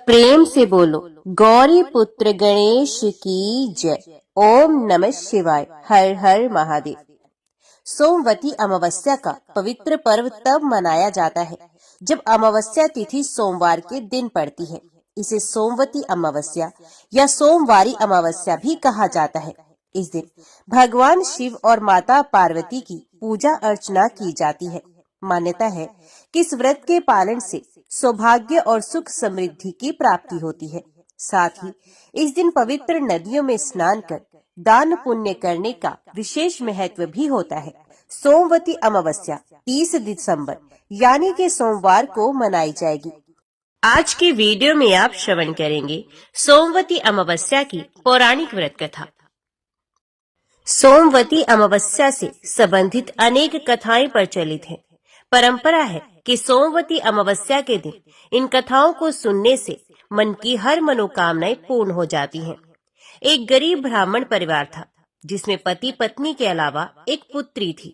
प्रेम से बोलो गौरी पुत्र गणेश की जय। ओम नमः शिवाय। हर हर महादेव। सोमवती अमावस्या का पवित्र पर्व तब मनाया जाता है जब अमावस्या तिथि सोमवार के दिन पड़ती है। इसे सोमवती अमावस्या या सोमवारी अमावस्या भी कहा जाता है। इस दिन भगवान शिव और माता पार्वती की पूजा अर्चना की जाती है। मान्यता है कि इस व्रत के पालन से सौभाग्य और सुख समृद्धि की प्राप्ति होती है। साथ ही इस दिन पवित्र नदियों में स्नान कर दान पुण्य करने का विशेष महत्व भी होता है। सोमवती अमावस्या 30 दिसंबर यानी कि सोमवार को मनाई जाएगी। आज के वीडियो में आप श्रवण करेंगे सोमवती अमावस्या की पौराणिक व्रत कथा। सोमवती अमावस्या से संबंधित अनेक कथाएं प्रचलित हैं। परंपरा है कि सोमवती अमावस्या के दिन इन कथाओं को सुनने से मन की हर मनोकामनाएं पूर्ण हो जाती हैं। एक गरीब ब्राह्मण परिवार था जिसमें पति पत्नी के अलावा एक पुत्री थी।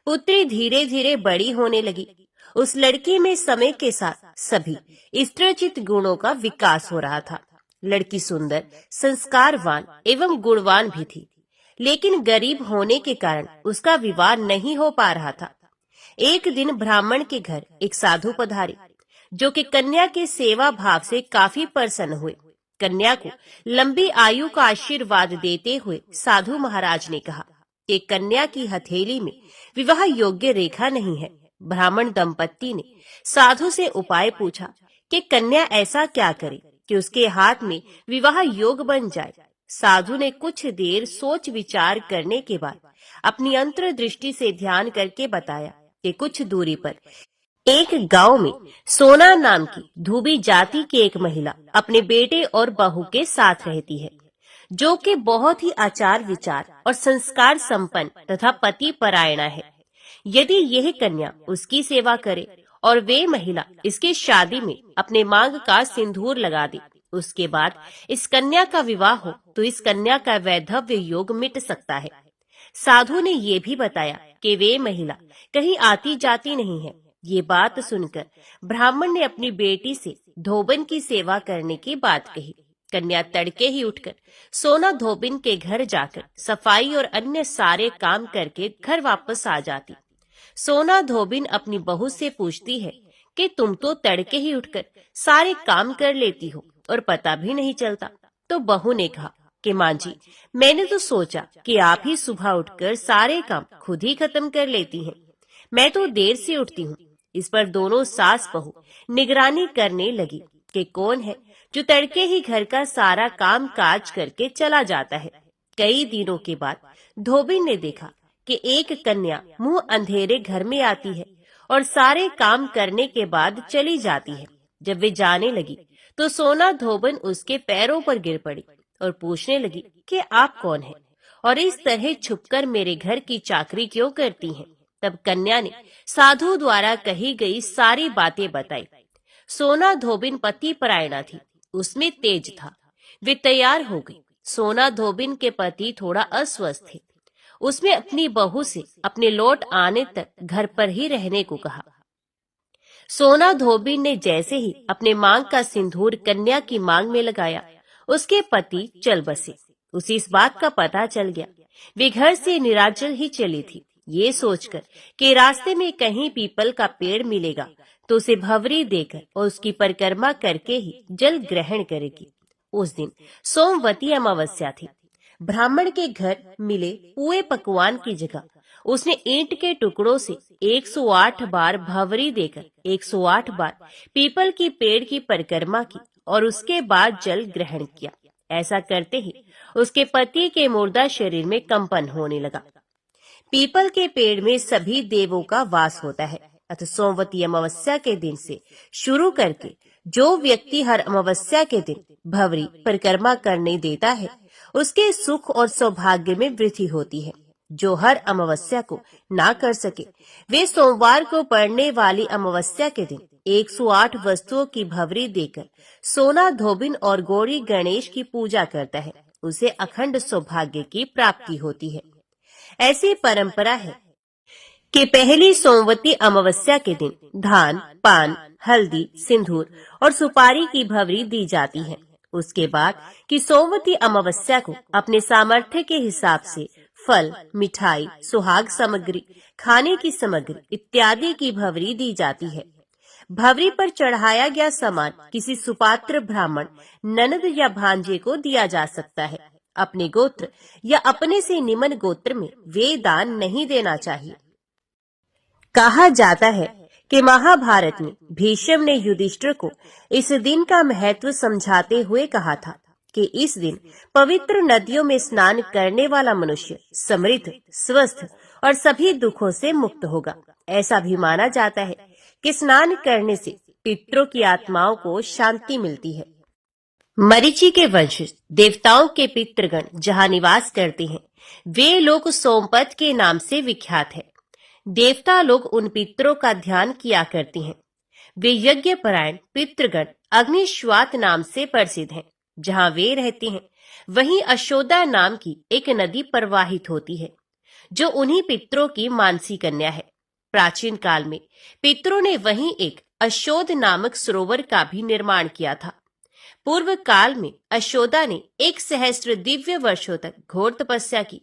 पुत्री धीरे धीरे बड़ी होने लगी। उस लड़की में समय के साथ सभी स्त्रीचित गुणों का विकास हो रहा था। लड़की सुंदर, संस्कारवान एवं गुणवान भी थी, लेकिन गरीब होने के कारण उसका विवाह नहीं हो पा रहा था। एक दिन ब्राह्मण के घर एक साधु पधारे, जो कि कन्या के सेवा भाव से काफी प्रसन्न हुए। कन्या को लंबी आयु का आशीर्वाद देते हुए साधु महाराज ने कहा कि कन्या की हथेली में विवाह योग्य रेखा नहीं है। ब्राह्मण दंपत्ति ने साधु से उपाय पूछा कि कन्या ऐसा क्या करे कि उसके हाथ में विवाह योग बन जाए। साधु ने कुछ देर सोच विचार करने के बाद अपनी अंतर्दृष्टि से ध्यान करके बताया कि कुछ दूरी पर एक गांव में सोना नाम की धोबी जाति की एक महिला अपने बेटे और बहू के साथ रहती है, जो कि बहुत ही आचार विचार और संस्कार संपन्न तथा पति परायणा है। यदि यह कन्या उसकी सेवा करे और वे महिला इसके शादी में अपने मांग का सिंदूर लगा दे, उसके बाद इस कन्या का विवाह हो तो इस कन्या का वैधव्य योग मिट सकता है। साधु ने ये भी बताया कि वे महिला कहीं आती जाती नहीं है। ये बात सुनकर ब्राह्मण ने अपनी बेटी से धोबन की सेवा करने की बात कही। कन्या तड़के ही उठकर सोना धोबिन के घर जाकर सफाई और अन्य सारे काम करके घर वापस आ जाती। सोना धोबिन अपनी बहू से पूछती है कि तुम तो तड़के ही उठकर सारे काम कर लेती हो और पता भी नहीं चलता। तो बहू ने कहा कि माँ जी, मैंने तो सोचा कि आप ही सुबह उठकर सारे काम खुद ही खत्म कर लेती हैं। मैं तो देर से उठती हूँ। इस पर दोनों सास बहू निगरानी करने लगी कि कौन है जो तड़के ही घर का सारा काम काज करके चला जाता है। कई दिनों के बाद धोबिन ने देखा कि एक कन्या मुंह अंधेरे घर में आती है और सारे काम करने के बाद चली जाती है। जब वे जाने लगी तो सोना धोबन उसके पैरों पर गिर पड़ी और पूछने लगी कि आप कौन हैं और इस तरह छुपकर मेरे घर की चाकरी क्यों करती हैं। तब कन्या ने साधु द्वारा कही गई सारी बातें बताई। सोना धोबिन पति परायणा थी, उसमें तेज था। वे तैयार हो गई। सोना धोबिन के पति थोड़ा अस्वस्थ थे। उसने अपनी बहू से अपने लौट आने तक घर पर ही रहने को कहा। सोना धोबिन ने जैसे ही अपने मांग का सिंदूर कन्या की मांग में लगाया, उसके पति चल बसे। उसे इस बात का पता चल गया। वे घर से निराचल ही चली थी, ये सोचकर कि रास्ते में कहीं पीपल का पेड़ मिलेगा तो उसे भंवरी देकर और उसकी परिक्रमा करके ही जल ग्रहण करेगी। उस दिन सोमवती अमावस्या थी। ब्राह्मण के घर मिले पुए पकवान की जगह उसने ईंट के टुकड़ों से 108 बार भंवरी देकर 108 बार पीपल की पेड़ की परिक्रमा की और उसके बाद जल ग्रहण किया। ऐसा करते ही उसके पति के मुर्दा शरीर में कंपन होने लगा। पीपल के पेड़ में सभी देवों का वास होता है। अतः सोमवती अमावस्या के दिन से शुरू करके जो व्यक्ति हर अमावस्या के दिन भंवरी परिक्रमा करने देता है, उसके सुख और सौभाग्य में वृद्धि होती है। जो हर अमावस्या को ना कर सके, वे सोमवार को पड़ने वाली अमावस्या के दिन 108 वस्तुओं की भंवरी देकर सोना धोबिन और गौरी गणेश की पूजा करता है, उसे अखंड सौभाग्य की प्राप्ति होती है। ऐसी परंपरा है कि पहली सोमवती अमावस्या के दिन धान, पान, हल्दी, सिंदूर और सुपारी की भवरी दी जाती है। उसके बाद कि सोमवती अमावस्या को अपने सामर्थ्य के हिसाब से फल, मिठाई, सुहाग सामग्री, खाने की सामग्री इत्यादि की भवरी दी जाती है। भवरी पर चढ़ाया गया सामान किसी सुपात्र ब्राह्मण, ननद या भांजे को दिया जा सकता है। अपने गोत्र या अपने से निम्न गोत्र में वे दान नहीं देना चाहिए। कहा जाता है कि महाभारत में भीष्म ने युधिष्ठिर को इस दिन का महत्व समझाते हुए कहा था कि इस दिन पवित्र नदियों में स्नान करने वाला मनुष्य समृद्ध, स्वस्थ और सभी दुखों से मुक्त होगा। ऐसा भी माना जाता है कि स्नान करने से पितरों की आत्माओं को शांति मिलती है। मरीचि के वंशज देवताओं के पितृगण जहाँ निवास करते हैं, वे लोग सोमपत के नाम से विख्यात है। देवता लोग उन पितरों का ध्यान किया करते हैं। वे यज्ञ परायण पितृगण अग्निश्वात नाम से प्रसिद्ध हैं। जहाँ वे रहते हैं वहीं अशोदा नाम की एक नदी प्रवाहित होती है, जो उन्हीं पितरों की मानसी कन्या है। प्राचीन काल में पितरों ने वहीं एक अशोद नामक सरोवर का भी निर्माण किया था। पूर्व काल में अशोदा ने 1 सहस्त्र दिव्य वर्षों तक घोर तपस्या की।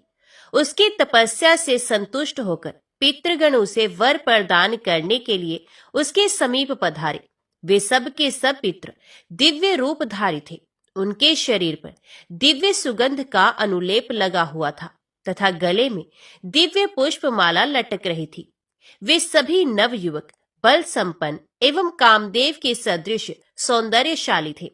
उसकी तपस्या से संतुष्ट होकर पितृगण उसे वर प्रदान करने के लिए उसके समीप पधारे। वे सब के सब पितृ दिव्य रूपधारी थे। उनके शरीर पर दिव्य सुगंध का अनुलेप लगा हुआ था तथा गले में दिव्य पुष्प माला लटक रही थी। वे सभी नव युवक, बल संपन्न एवं कामदेव के सदृश सौंदर्यशाली थे।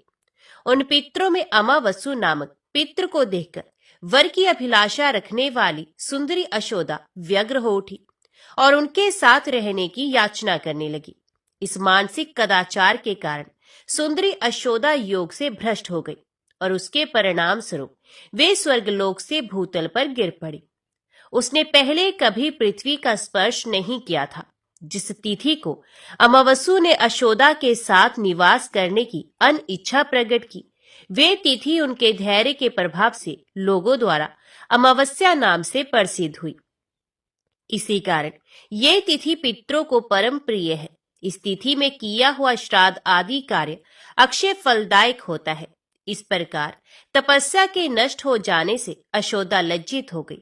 उन पितरों में अमावसु नामक पितृ को देखकर वर की अभिलाषा रखने वाली सुंदरी अशोदा व्यग्र हो उठी और उनके साथ रहने की याचना करने लगी। इस मानसिक कदाचार के कारण सुंदरी अशोदा योग से भ्रष्ट हो गई और उसके परिणाम स्वरूप वे स्वर्गलोक से भूतल पर गिर पड़ी। उसने पहले कभी पृथ्वी का स्पर्श नहीं किया था। जिस तिथि को अमावसु ने अशोदा के साथ निवास करने की अनिच्छा प्रकट की, वे तिथि उनके धैर्य के प्रभाव से लोगों द्वारा अमावस्या नाम से प्रसिद्ध हुई। इसी कारण ये तिथि पितरों को परम प्रिय है। इस तिथि में किया हुआ श्राद्ध आदि कार्य अक्षय फलदायक होता है। इस प्रकार तपस्या के नष्ट हो जाने से अशोदा लज्जित हो गई।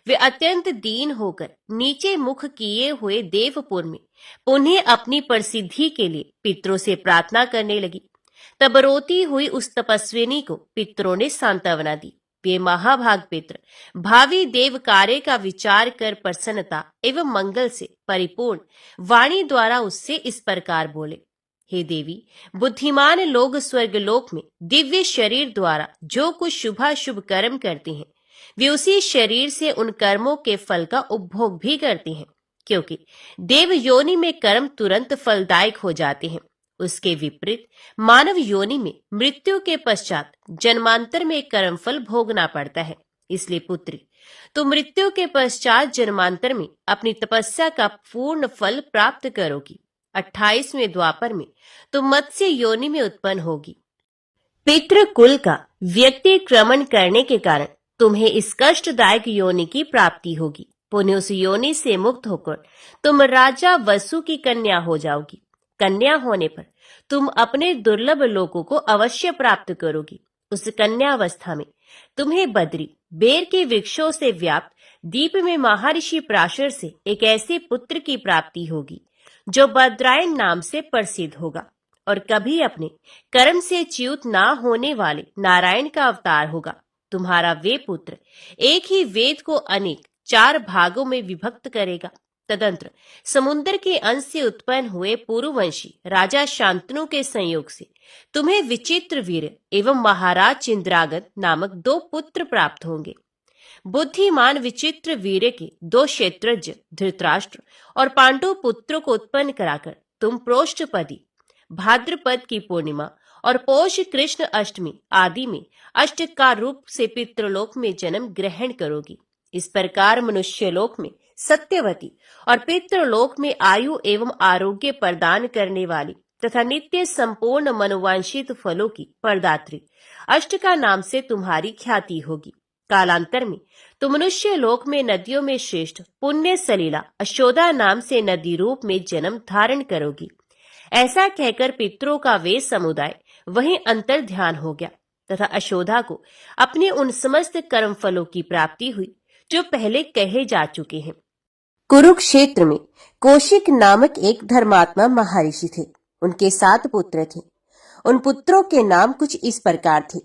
वे अत्यंत दीन होकर नीचे मुख किए हुए देवपुर में उन्हें अपनी प्रसिद्धि के लिए पितरों से प्रार्थना करने लगी। तब रोती हुई उस तपस्विनी को पितरों ने सांत्वना दी। वे महाभाग पितर भावी देव कार्य का विचार कर प्रसन्नता एवं मंगल से परिपूर्ण वाणी द्वारा उससे इस प्रकार बोले, हे देवी, बुद्धिमान लोग स्वर्गलोक में दिव्य शरीर द्वारा जो कुछ शुभाशुभ कर्म करते हैं, वे उसी शरीर से उन कर्मों के फल का उपभोग भी करते हैं, क्योंकि देव योनि में कर्म तुरंत फलदायक हो जाते हैं। उसके विपरीत मानव योनि में मृत्यु के पश्चात जन्मांतर में कर्म फल भोगना पड़ता है। इसलिए पुत्री, तो मृत्यु के पश्चात जन्मांतर में अपनी तपस्या का पूर्ण फल प्राप्त करोगी। 28वें द्वापर में तुम मत्स्य योनि में उत्पन्न होगी। पितृकुल का व्यतिक्रमण करने के कारण तुम्हें इस कष्टदायक योनि की प्राप्ति होगी। पुनः उस योनि से मुक्त होकर तुम राजा वसु की कन्या हो जाओगी। कन्या होने पर तुम अपने दुर्लभ लोकों को अवश्य प्राप्त करोगी। उस कन्यावस्था में तुम्हें बद्री, बेर के वृक्षों से व्याप्त दीप में महर्षि पराशर से एक ऐसे पुत्र की प्राप्ति होगी जो बद्रायण नाम से प्रसिद्ध होगा और कभी अपने कर्म से च्युत ना होने वाले नारायण का अवतार होगा। तुम्हारा वे पुत्र एक ही वेद को अनेक 4 भागों में विभक्त करेगा। तदंतर समुद्र के अंश से उत्पन्न हुए पूर्ववंशी राजा शांतनु के संयोग से तुम्हें विचित्र वीर एवं महाराज चिंद्रागन नामक 2 पुत्र प्राप्त होंगे। बुद्धिमान विचित्र वीर के 2 क्षेत्रज्ञ धृतराष्ट्र और पांडु पुत्रों को उत्पन्न कराकर तुम प्रोष्ठपदी, भाद्रपद की पूर्णिमा और पौष कृष्ण अष्टमी आदि में अष्टकार रूप से पितृलोक में जन्म ग्रहण करोगी। इस प्रकार मनुष्यलोक में सत्यवती और पितृलोक में आयु एवं आरोग्य प्रदान करने वाली तथा नित्य संपूर्ण मनोवांछित फलों की प्रदात्री अष्टका नाम से तुम्हारी ख्याति होगी। कालांतर में तो मनुष्य लोक में नदियों में श्रेष्ठ पुण्य सलीला अशोदा नाम से नदी रूप में जन्म धारण करोगी। ऐसा कहकर पितरों का वे समुदाय वहीं अंतर ध्यान हो गया तथा अशोदा को अपने उन समस्त कर्म फलों की प्राप्ति हुई जो पहले कहे जा चुके हैं। कुरुक्षेत्र में कौशिक नामक एक धर्मात्मा महर्षि थे। उनके 7 पुत्र थे। उन पुत्रों के नाम कुछ इस प्रकार थे: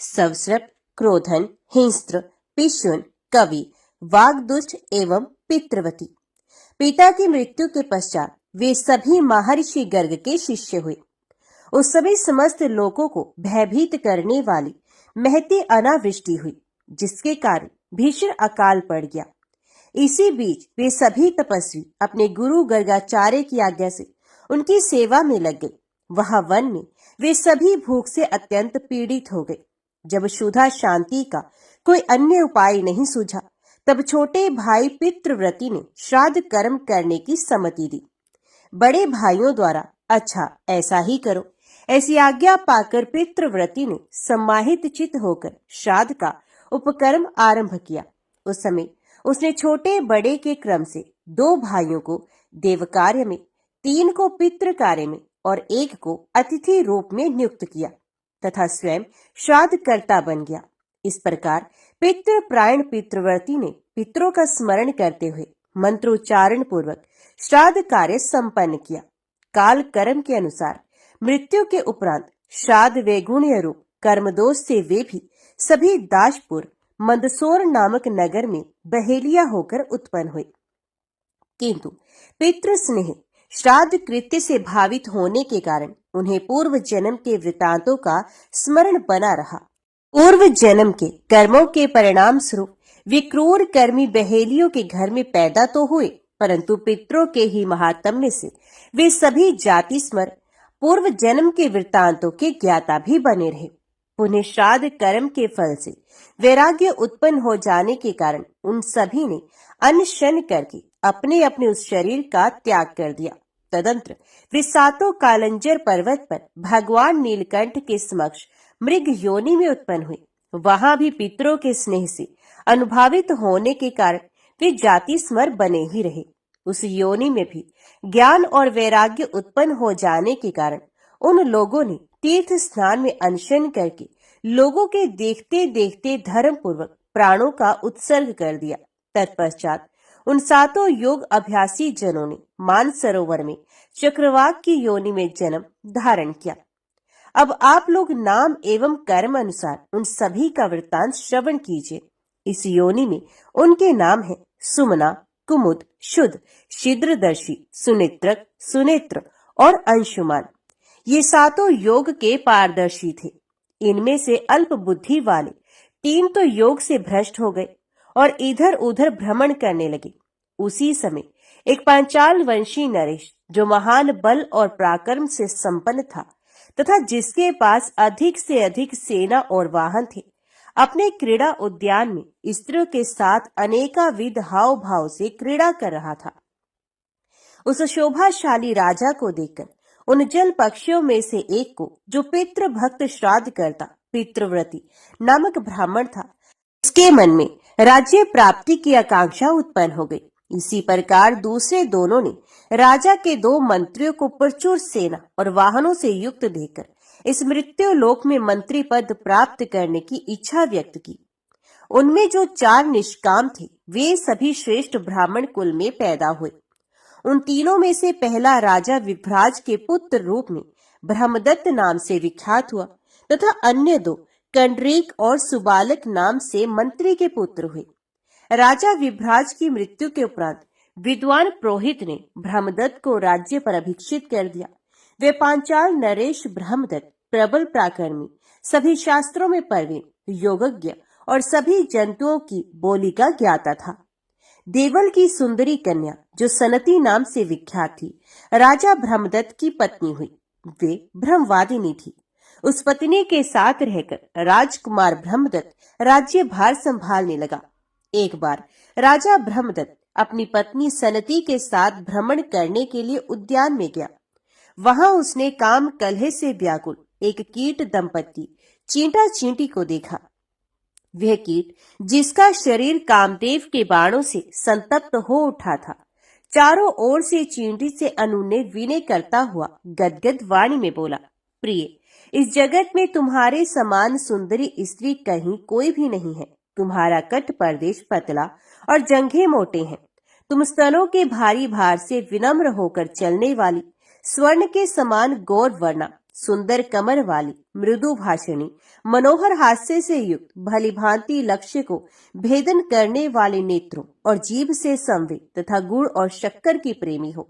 सवस्रप, क्रोधन, हिंस्त्र, पिशुन, कवि, वाग्दुष्ट एवं पितृवती। पिता की मृत्यु के पश्चात वे सभी महर्षि गर्ग के शिष्य हुए। उस समय समस्त लोगों को भयभीत करने वाली महती अनावृष्टि हुई, जिसके कारण भीषण अकाल पड़ गया। इसी बीच वे सभी तपस्वी अपने गुरु गर्गाचार्य की आज्ञा से उनकी सेवा में लग गए। वहां वन में वे सभी भूख से अत्यंत पीड़ित हो गए। जब क्षुधा शांति का कोई अन्य उपाय नहीं सूझा, तब छोटे भाई पितृव्रती ने श्राद्ध कर्म करने की सम्मति दी। बड़े भाइयों द्वारा अच्छा ऐसा ही करो ऐसी आज्ञा पाकर पितृव्रती ने सम्माहित चित्त होकर श्राद्ध का उपकर्म आरंभ किया। उस समय उसने छोटे बड़े के क्रम से 2 भाइयों को देव कार्य में, 3 को पितृ कार्य में और 1 को अतिथि रूप में नियुक्त किया तथा स्वयं श्राद्ध कर्ता बन गया। इस प्रकार पितृप्रायण पितृव्रती ने पितरों का स्मरण करते हुए मंत्रोच्चारण पूर्वक श्राद्ध कार्य संपन्न किया। काल कर्म के अनुसार मृत्यु के उपरांत श्राद्ध वैगुण्य रूप कर्मदोष से वे भी सभी दाशपुर मंदसौर नामक नगर में बहेलिया होकर उत्पन्न हुए। किंतु पितृ स्नेह श्राद्ध कृत्य से भावित होने के कारण उन्हें पूर्व जन्म के वृतांतों का स्मरण बना रहा। पूर्व जन्म के कर्मों के परिणाम स्वरूप वे क्रूर कर्मी बहेलियों के घर में पैदा तो हुए, परंतु पितरों के ही महात्म्य से वे सभी जाति स्मर पूर्व जन्म के वृतांतों के ज्ञाता भी बने रहे। उन्हें श्राद्ध कर्म के फल से वैराग्य उत्पन्न हो जाने के कारण उन सभी ने अनशन करके अपने अपने उस शरीर का त्याग कर दिया। तदंतर वे 7 कालंजर पर्वत पर भगवान नीलकंठ के समक्ष मृग योनि में उत्पन्न हुए। वहां भी पितरों के स्नेह से अनुभावित होने के कारण वे जाति स्मर बने ही रहे। उस योनि में भी ज्ञान और वैराग्य उत्पन्न हो जाने के कारण उन लोगों ने तीर्थ स्नान में अनशन करके लोगों के देखते देखते धर्म पूर्वक प्राणों का उत्सर्ग कर दिया। तत्पश्चात उन 7 योग अभ्यासी जनों ने मानसरोवर में चक्रवाक की योनि में जन्म धारण किया। अब आप लोग नाम एवं कर्म अनुसार उन सभी का वृत्तांत श्रवण कीजिए। इस योनि में उनके नाम है सुमना, कुमुद, शुद्ध, शीद्रदर्शी, सुनेत्रक, सुनेत्र और अंशुमान। ये 7 योग के पारदर्शी थे। इनमें से अल्प बुद्धि वाले 3 तो योग से भ्रष्ट हो गए और इधर उधर भ्रमण करने लगे। उसी समय एक पांचाल वंशी नरेश, जो महान बल और पराक्रम से संपन्न था तथा जिसके पास अधिक से अधिक सेना और वाहन थे, अपने क्रीड़ा उद्यान में स्त्रियों के साथ अनेकाविध हाव भाव से क्रीड़ा कर रहा था। उस शोभाशाली राजा को देखकर उन जल पक्षियों में से एक को, जो पितृ भक्त श्राद्ध करता पितृव्रती नामक ब्राह्मण था, उसके मन में राज्य प्राप्ति की आकांक्षा उत्पन्न हो गई। इसी प्रकार दूसरे दोनों ने राजा के 2 मंत्रियों को प्रचुर सेना और वाहनों से युक्त देखकर इस मृत्यु लोक में मंत्री पद प्राप्त करने की इच्छा व्यक्त की। उनमें जो 4 निष्काम थे, वे सभी श्रेष्ठ ब्राह्मण कुल में पैदा हुए। उन तीनों में से पहला राजा विभ्राज के पुत्र रूप में ब्रह्मदत्त नाम से विख्यात हुआ तथा अन्य 2 कंडरीक और सुबालक नाम से मंत्री के पुत्र हुए। राजा विभ्राज की मृत्यु के उपरांत विद्वान पुरोहित ने ब्रह्मदत्त को राज्य पर अभिषिक्त कर दिया। वे पांचाल नरेश ब्रह्मदत्त प्रबल पराक्रमी, सभी शास्त्रों में प्रवीण, योगज्ञ और सभी जंतुओं की बोली का ज्ञाता था। देवल की सुंदरी कन्या, जो सनती नाम से विख्यात थी, राजा ब्रह्मदत्त की पत्नी हुई। वे ब्रह्मवादिनी थी। उस पत्नी के साथ रहकर राजकुमार ब्रह्मदत्त राज्य भार संभालने लगा। एक बार राजा ब्रह्मदत्त अपनी पत्नी सनती के साथ भ्रमण करने के लिए उद्यान में गया। वहां उसने काम कलह से व्याकुल एक कीट दंपत्ति चींटा चींटी को देखा। वह कीट जिसका शरीर कामदेव के बाणों से संतप्त हो उठा था, चारों ओर से चींटी से अनुनय विनय करता हुआ गदगद वाणी में बोला, प्रिय, इस जगत में तुम्हारे समान सुंदरी स्त्री कहीं कोई भी नहीं है। तुम्हारा कट प्रदेश पतला और जंघे मोटे हैं। तुम स्तनों के भारी भार से विनम्र होकर चलने वाली, स्वर्ण के समान गौर वर्णा, सुंदर कमर वाली, मृदु भाषणी, मनोहर हास्य से युक्त, भली भांति लक्ष्य को भेदन करने वाले नेत्रों और जीभ से संवेद तथा गुड़ और शक्कर की प्रेमी हो।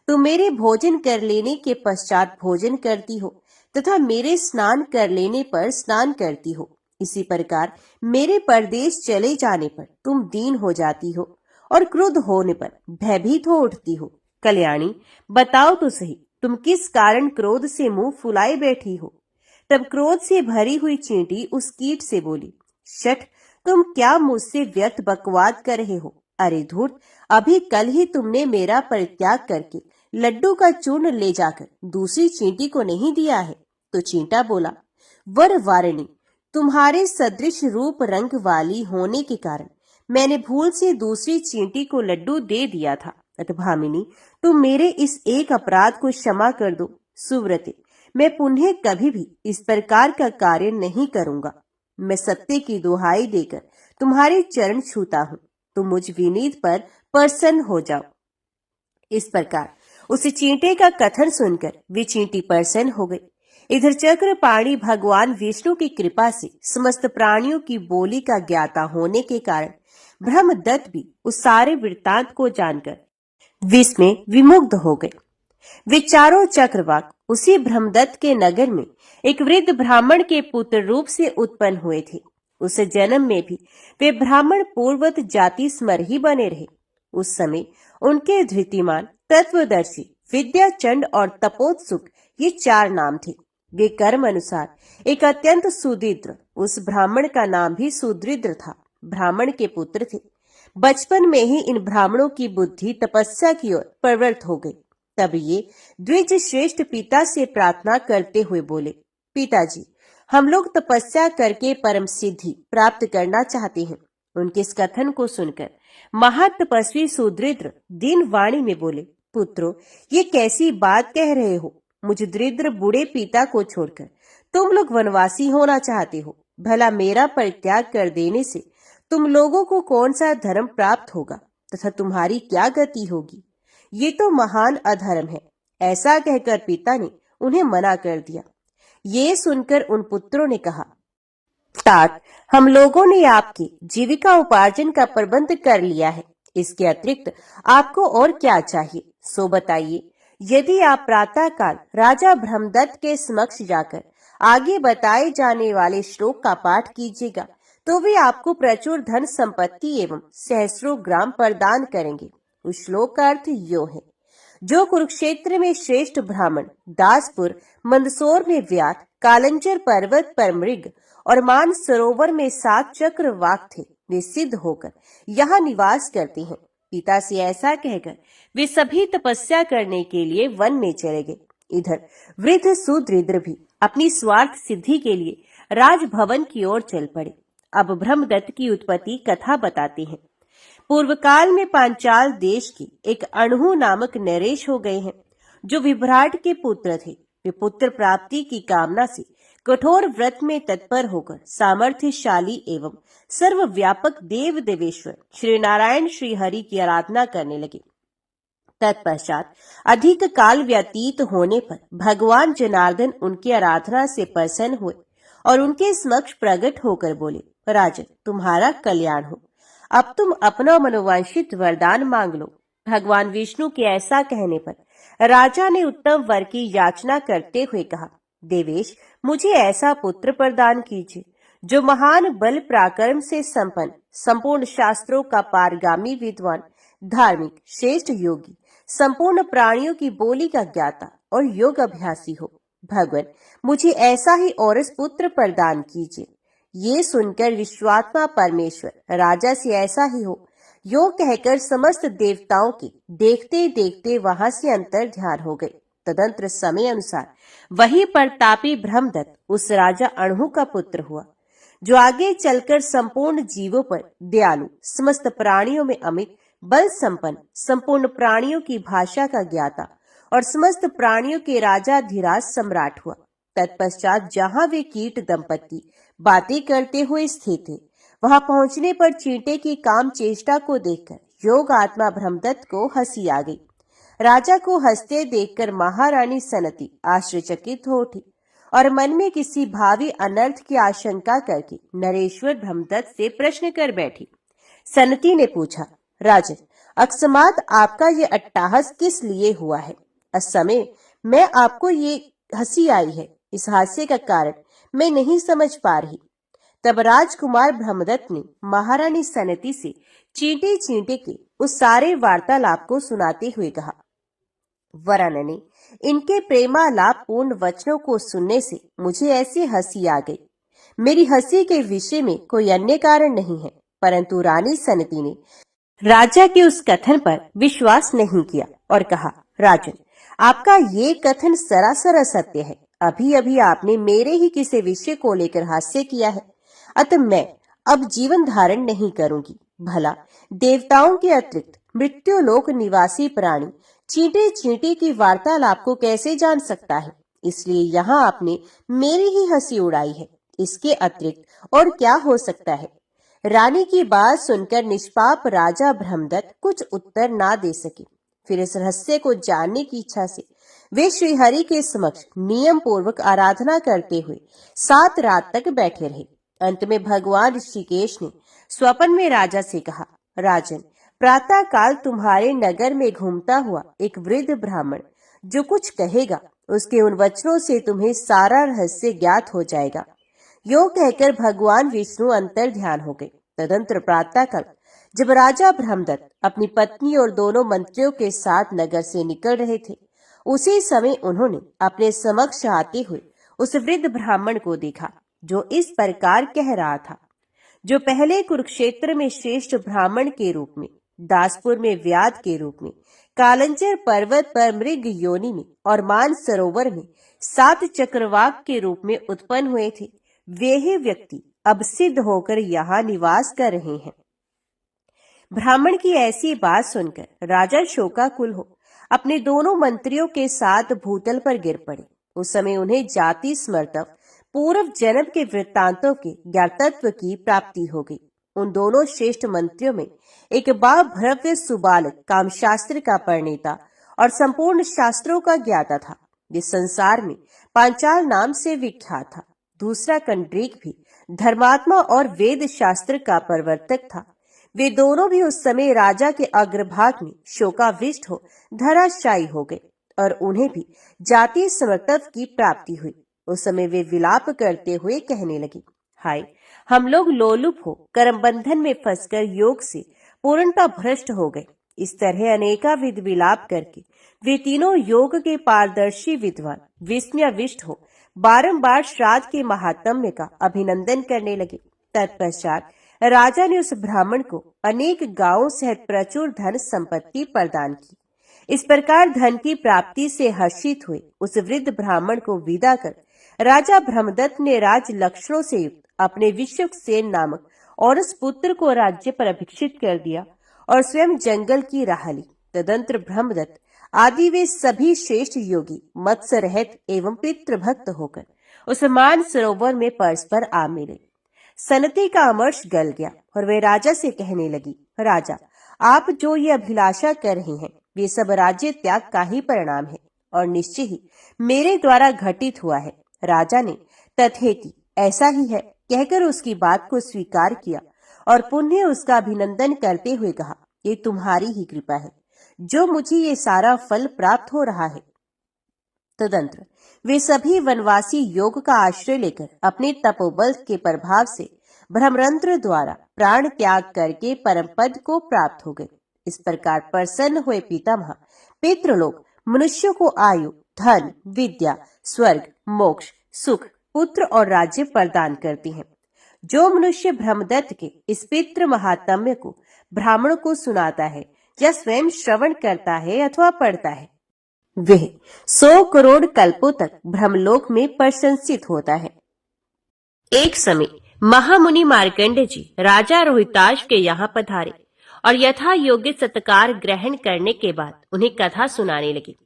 तुम मेरे भोजन कर लेने के पश्चात भोजन करती हो तथा मेरे स्नान कर लेने पर स्नान करती हो। इसी प्रकार मेरे परदेश चले जाने पर तुम दीन हो जाती हो और क्रुद्ध होने पर भयभीत हो उठती हो। कल्याणी, बताओ तो सही, तुम किस कारण क्रोध से मुंह फुलाए बैठी हो? तब क्रोध से भरी हुई चींटी उस कीट से बोली, शठ, तुम क्या मुझसे व्यर्थ बकवाद कर रहे हो? अरे धूर्त, अभी कल ही तुमने मेरा परित्याग करके लड्डू का चूर्ण ले जाकर दूसरी चींटी को नहीं दिया है। तो चींटा बोला, वर वारिणी, तुम्हारे सदृश रूप रंग वाली होने के कारण मैंने भूल से दूसरी चींटी को लड्डू दे दिया था। भामिनी, तुम मेरे इस एक अपराध को क्षमा कर दो। सुव्रते, मैं पुनः कभी भी इस प्रकार का कार्य नहीं करूंगा। मैं सत्य की दुहाई देकर तुम्हारे चरण छूता हूँ, तुम मुझ विनीत पर प्रसन्न हो जाओ। इस प्रकार उस चींटे का कथन सुनकर वे चींटी प्रसन्न हो गई। इधर चक्रपाणी भगवान विष्णु की कृपा से समस्त प्राणियों की बोली का ज्ञाता होने के कारण ब्रह्मदत्त भी उस सारे वृत्तांत को जानकर विस्मय विमुग्ध हो गए। वे चारों चक्रवाक उसी ब्रह्मदत्त के नगर में एक वृद्ध ब्राह्मण के पुत्र रूप से उत्पन्न हुए थे। उस जन्म में भी वे ब्राह्मण पूर्वत जाति स्मर ही बने रहे। उस समय उनके धृतिमान, तत्वदर्शी, विद्याचंड और तपोत्सुक ये चार नाम थे। वे कर्म अनुसार एक अत्यंत सुदृढ़, उस ब्राह्मण का नाम भी सुदृढ़ था, ब्राह्मण के पुत्र थे। बचपन में ही इन ब्राह्मणों की बुद्धि तपस्या की ओर प्रवृत्त हो गई। तब ये द्विज श्रेष्ठ पिता से प्रार्थना करते हुए बोले, पिताजी, हम लोग तपस्या करके परम सिद्धि प्राप्त करना चाहते हैं। उनके इस कथन को सुनकर महातपस्वी सुदृढ़ दीन वाणी में बोले, पुत्रो, ये कैसी बात कह रहे हो? मुझ दरिद्र बूढ़े पिता को छोड़कर तुम लोग वनवासी होना चाहते हो। भला मेरा परित्याग कर देने से तुम लोगों को कौन सा धर्म प्राप्त होगा तथा तुम्हारी क्या गति होगी? ये तो महान अधर्म है। ऐसा कहकर पिता ने उन्हें मना कर दिया। ये सुनकर उन पुत्रों ने कहा, तात, हम लोगों ने आपकी जीविका उपार्जन का प्रबंध कर लिया है। इसके अतिरिक्त आपको और क्या चाहिए सो बताइए। यदि आप प्रातः काल राजा ब्रह्मदत्त के समक्ष जाकर आगे बताए जाने वाले श्लोक का पाठ कीजिएगा तो वे आपको प्रचुर धन संपत्ति एवं सहस्रों ग्राम प्रदान करेंगे। उस श्लोक का अर्थ यो है, जो कुरुक्षेत्र में श्रेष्ठ ब्राह्मण, दासपुर मंदसौर में व्यात, कालंजर पर्वत पर मृग और मान सरोवर में 7 चक्रवाक थे, वे सिद्ध होकर यहाँ निवास करते हैं। पिता से ऐसा कहकर वे सभी तपस्या करने के लिए वन में चले गए। इधर वृद्ध सुदृढ़ भी अपनी स्वार्थ सिद्धि के लिए राजभवन की ओर चल पड़े। अब ब्रह्मदत्त की उत्पत्ति कथा बताते हैं। पूर्व काल में पांचाल देश के एक अणहु नामक नरेश हो गए हैं, जो विभ्राट के पुत्र थे। वे पुत्र प्राप्ति की कामना से कठोर व्रत में तत्पर होकर सामर्थ्यशाली एवं सर्वव्यापक देव देवेश्वर श्री नारायण श्री हरि की आराधना करने लगे। तत्पश्चात अधिक काल व्यतीत होने पर भगवान जनार्दन उनकी आराधना से प्रसन्न हुए और उनके समक्ष प्रकट होकर बोले, राजन, तुम्हारा कल्याण हो। अब तुम अपना मनोवांछित वरदान मांग लो। भगवान विष्णु के ऐसा कहने पर राजा ने उत्तम वर की याचना करते हुए कहा, देवेश, मुझे ऐसा पुत्र प्रदान कीजिए जो महान बल पराक्रम से संपन्न, संपूर्ण शास्त्रों का पारगामी विद्वान, धार्मिक, श्रेष्ठ योगी, संपूर्ण प्राणियों की बोली का ज्ञाता और योग अभ्यासी हो। भगवान, मुझे ऐसा ही औरस पुत्र प्रदान कीजिए। ये सुनकर विश्वात्मा परमेश्वर राजा से ऐसा ही हो यो कहकर समस्त देवताओं के देखते देखते वहां से अंतर ध्यान हो गए। तदंतर समय अनुसार वही प्रतापी ब्रह्मदत्त उस राजा अणहु का पुत्र हुआ। जो आगे चलकर संपूर्ण जीवों पर दयालु, समस्त प्राणियों में अमित बल संपन्न, संपूर्ण प्राणियों की भाषा का ज्ञाता और समस्त प्राणियों के राजाधिराज सम्राट हुआ। तत्पश्चात जहां वे कीट दंपत्ति बातें करते हुए स्थित थे, वहां पहुंचने पर चींटे की काम चेष्टा को देखकर योग आत्मा ब्रह्मदत्त को हंसी आ गई। राजा को हंसते देखकर महारानी सनती आश्चर्यचकित हो उठी और मन में किसी भावी अनर्थ की आशंका करके नरेश्वर ब्रह्मदत्त से प्रश्न कर बैठी। सनती ने पूछा, राजन, अकस्मात आपका ये अट्टहास किस लिए हुआ है? इस समय मैं आपको ये हंसी आई है, इस हास्य का कारण मैं नहीं समझ पा रही। तब राजकुमार ब्रह्मदत्त ने महारानी सनती से चींटे चींटे के उस सारे वार्तालाप को सुनाते हुए कहा, वरानने, इनके प्रेमालाप पूर्ण वचनों को सुनने से मुझे ऐसी हंसी आ गई। मेरी हंसी के विषय में कोई अन्य कारण नहीं है, परंतु रानी सनती ने राजा के उस कथन पर विश्वास नहीं किया और कहा, राजन, आपका ये कथन सरासर असत्य है। अभी अभी आपने मेरे ही किसी विषय को लेकर हास्य किया है, अतः मैं अब जीवन धारण नहीं करूंगी। भला देवताओं के अतिरिक्त मृत्युलोक निवासी प्राणी चींटे चींटे की वार्तालाप को कैसे जान सकता है? इसलिए यहाँ आपने मेरी ही हंसी उड़ाई है, इसके अतिरिक्त और क्या हो सकता है? रानी की बात सुनकर निष्पाप राजा ब्रह्मदत्त कुछ उत्तर ना दे सके। फिर इस रहस्य को जानने की इच्छा से वे श्रीहरि के समक्ष नियम पूर्वक आराधना करते हुए 7 रात तक बैठे रहे। अंत में भगवान ऋषिकेश ने स्वप्न में राजा से कहा, राजन, प्रातः काल तुम्हारे नगर में घूमता हुआ एक वृद्ध ब्राह्मण जो कुछ कहेगा, उसके उन वचनों से तुम्हें सारा रहस्य ज्ञात हो जाएगा। यो कहकर भगवान विष्णु अंतर ध्यान हो गए। तदंतर प्रातः काल जब राजा ब्रह्मदत्त अपनी पत्नी और दोनों मंत्रियों के साथ नगर से निकल रहे थे, उसी समय उन्होंने अपने समक्ष आते हुए उस वृद्ध ब्राह्मण को देखा, जो इस प्रकार कह रहा था, जो पहले कुरुक्षेत्र में श्रेष्ठ ब्राह्मण के रूप में, दासपुर में व्याध के रूप में, कालंजर पर्वत पर मृग योनि में और मान सरोवर में 7 चक्रवाक के रूप में उत्पन्न हुए थे, वे ही व्यक्ति अब सिद्ध होकर यहाँ निवास कर रहे हैं। ब्राह्मण की ऐसी बात सुनकर राजा शोकाकुल हो अपने दोनों मंत्रियों के साथ भूतल पर गिर पड़े। उस समय उन्हें जाति स्मर्तव पूर्व जन्म के वृत्तांतों के ज्ञातत्व की प्राप्ति हो गई। उन दोनों श्रेष्ठ मंत्रियों में एक बा भव्य सुबालक कामशास्त्र का परिणेता और संपूर्ण शास्त्रों का ज्ञाता था, जिस संसार में पांचाल नाम से विख्यात था। दूसरा कंड्रीक भी धर्मात्मा और वेद शास्त्र का प्रवर्तक था। वे दोनों भी उस समय राजा के अग्रभाग में शोकाविष्ट हो धराशायी हो गए और उन्हें भी जाति समर्तव की प्राप्ति हुई। उस समय वे विलाप करते हुए कहने लगे, हाय, हम लोग लोलुप हो कर्म बंधन में फंसकर योग से पूर्णतः भ्रष्ट हो गए। इस तरह अनेकाविध विलाप करके वे तीनों योग के पारदर्शी विद्वान विस्मयाविष्ट हो बारंबार श्राद्ध के महात्म्य का अभिनंदन करने लगे। तत्पश्चात राजा ने उस ब्राह्मण को अनेक गांवों सहित प्रचुर धन संपत्ति प्रदान की। इस प्रकार धन की प्राप्ति से हर्षित हुए उस वृद्ध ब्राह्मण को विदा कर राजा ब्रह्मदत्त ने राज लक्षणों से युक्त अपने विश्वक्सेन नामक और उस पुत्र को राज्य पर अभिषिक्त कर दिया और स्वयं जंगल की राह ली। तदंतर ब्रह्मदत्त आदि वे सभी श्रेष्ठ योगी मत्स्य रहित एवं पितृभक्त होकर उस मान सरोवर में परस्पर आ मिले। सनती का अमर्ष गल गया और वे राजा से कहने लगी, राजा, आप जो ये अभिलाषा कर रहे हैं, वे सब राज्य त्याग का ही परिणाम है और निश्चय ही मेरे द्वारा घटित हुआ है। राजा ने तथेति ऐसा ही है कहकर उसकी बात को स्वीकार किया और पुनः उसका अभिनंदन करते हुए कहा, ये तुम्हारी ही कृपा है जो मुझे ये सारा फल प्राप्त हो रहा है। तदंतर वे सभी वनवासी योग का आश्रय लेकर अपने तपोबल के प्रभाव से ब्रह्मरंध्र द्वारा प्राण त्याग करके परम पद को प्राप्त हो गए। इस प्रकार प्रसन्न हुए पितामह पितृलोक मनुष्यों को आयु, धन, विद्या, स्वर्ग, मोक्ष, सुख, पुत्र और राज्य प्रदान करती हैं। जो मनुष्य ब्रह्मदत्त के इस पितृ महात्म्य को ब्राह्मणों को सुनाता है या स्वयं श्रवण करता है अथवा पढ़ता है, वह 100 करोड़ कल्पों तक ब्रह्मलोक में प्रशंसित होता है। एक समय महामुनि मार्कंडेय जी राजा रोहिताश के यहाँ पधारे और यथा योग्य सत्कार ग्रहण करने के बाद उन्हें कथा सुनाने लगी।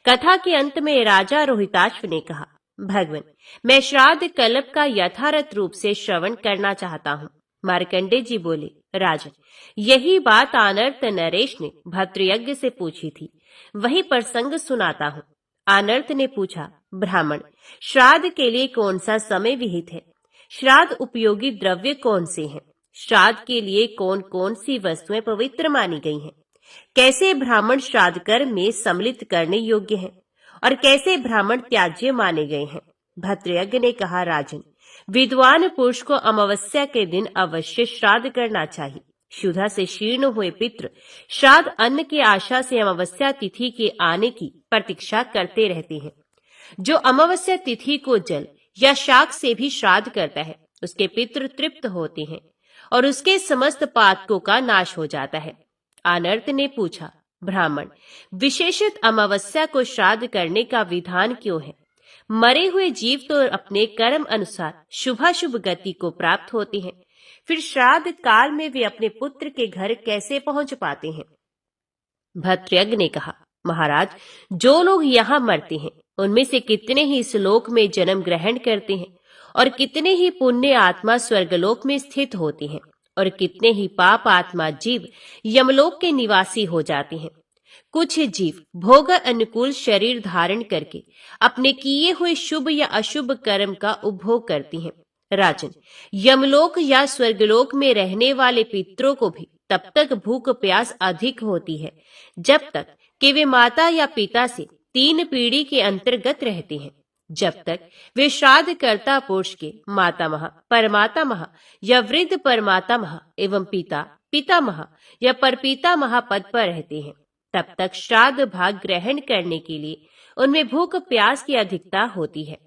कथा के अंत में राजा रोहिताश्व ने कहा, भगवान, मैं श्राद्ध कल्प का यथार्थ रूप से श्रवण करना चाहता हूँ। मार्कंडेय जी बोले, राजन, यही बात आनर्त नरेश ने भद्रयज्ञ से पूछी थी, वही प्रसंग सुनाता हूँ। आनर्त ने पूछा, ब्राह्मण, श्राद्ध के लिए कौन सा समय विहित है? श्राद्ध उपयोगी द्रव्य कौन से हैं? श्राद्ध के लिए कौन कौन सी वस्तुएं पवित्र मानी गई हैं? कैसे ब्राह्मण श्राद्ध कर्म में सम्मिलित करने योग्य हैं और कैसे ब्राह्मण त्याज्य माने गए हैं? भद्रयज्ञ ने कहा, राजन, विद्वान पुरुष को अमावस्या के दिन अवश्य श्राद्ध करना चाहिए। क्षुधा से शीर्ण हुए पितृ श्राद्ध अन्न की आशा से अमावस्या तिथि के आने की प्रतीक्षा करते रहते हैं। जो अमावस्या तिथि को जल या शाक से भी श्राद्ध करता है, उसके पितृ तृप्त होते हैं और उसके समस्त पातकों का नाश हो जाता है। आनर्त ने पूछा, ब्राह्मण, विशेषत अमावस्या को श्राद्ध करने का विधान क्यों है? मरे हुए जीव तो अपने कर्म अनुसार शुभाशुभ गति को प्राप्त होते हैं, फिर श्राद्ध काल में वे अपने पुत्र के घर कैसे पहुंच पाते हैं? भद्रयज्ञ ने कहा, महाराज, जो लोग यहाँ मरते हैं उनमें से कितने ही इस लोक में जन्म ग्रहण करते हैं और कितने ही पुण्य आत्मा स्वर्गलोक में स्थित होते हैं और कितने ही पाप आत्मा जीव यमलोक के निवासी हो जाते हैं। कुछ जीव भोग अनुकूल शरीर धारण करके अपने किए हुए शुभ या अशुभ कर्म का उपभोग करते हैं। राजन, यमलोक या स्वर्गलोक में रहने वाले पितरों को भी तब तक भूख प्यास अधिक होती है जब तक कि वे माता या पिता से 3 पीढ़ी के अंतर्गत रहते हैं। जब तक वे श्राद्ध कर्ता पुरुष के मातामह, परमातामह या वृद्ध परमातामह एवं पिता, पितामह या परपितामह पद पर रहते हैं, तब तक श्राद्ध भाग ग्रहण करने के लिए उनमें भूख प्यास की अधिकता होती है।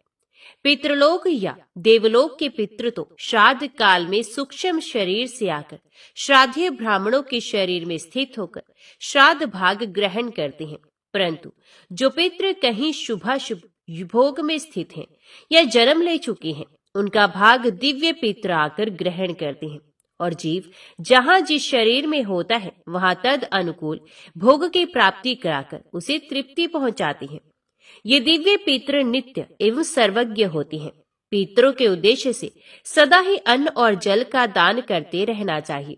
पितृलोक या देवलोक के पितृ तो श्राद्ध काल में सूक्ष्म शरीर से आकर श्राद्धीय ब्राह्मणों के शरीर में स्थित होकर श्राद्ध भाग ग्रहण करते हैं, परंतु जो पितृ कहीं शुभाशुभ भोग में स्थित हैं या जन्म ले चुके हैं, उनका भाग दिव्य पितृ आकर ग्रहण करते हैं और जीव जहां जिस शरीर में होता है वहां तद अनुकूल भोग की प्राप्ति कराकर उसे तृप्ति पहुंचाते हैं। ये दिव्य पितृ नित्य एवं सर्वज्ञ होते हैं। पितरों के उद्देश्य से सदा ही अन्न और जल का दान करते रहना चाहिए।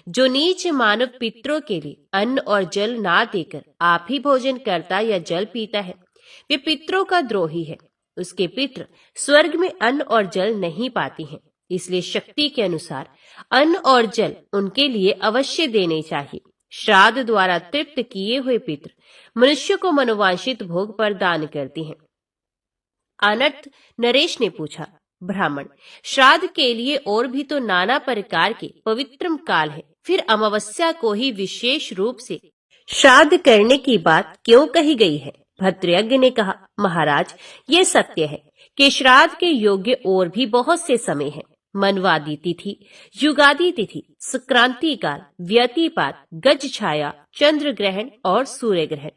जो नीच मानव पितरों के लिए अन्न और जल ना देकर आप ही भोजन करता या जल पीता है, वे पितरों का द्रोही है। उसके पितृ स्वर्ग में अन्न और जल नहीं पाती हैं, इसलिए शक्ति के अनुसार अन्न और जल उनके लिए अवश्य देने चाहिए। श्राद्ध द्वारा तृप्त किए हुए पितृ मनुष्य को मनोवांछित भोग प्रदान करते हैं। अनर्थ नरेश ने पूछा, ब्राह्मण, श्राद्ध के लिए और भी तो नाना प्रकार के पवित्रम काल है, फिर अमावस्या को ही विशेष रूप से श्राद्ध करने की बात क्यों कही गई है? भद्रयज्ञ ने कहा, महाराज, ये सत्य है कि श्राद्ध के योग्य और भी बहुत से समय हैं। मनवादी तिथि, युगादि तिथि, संक्रांति काल, व्यतिपात, गज छाया, चंद्र ग्रहण और सूर्य ग्रहण,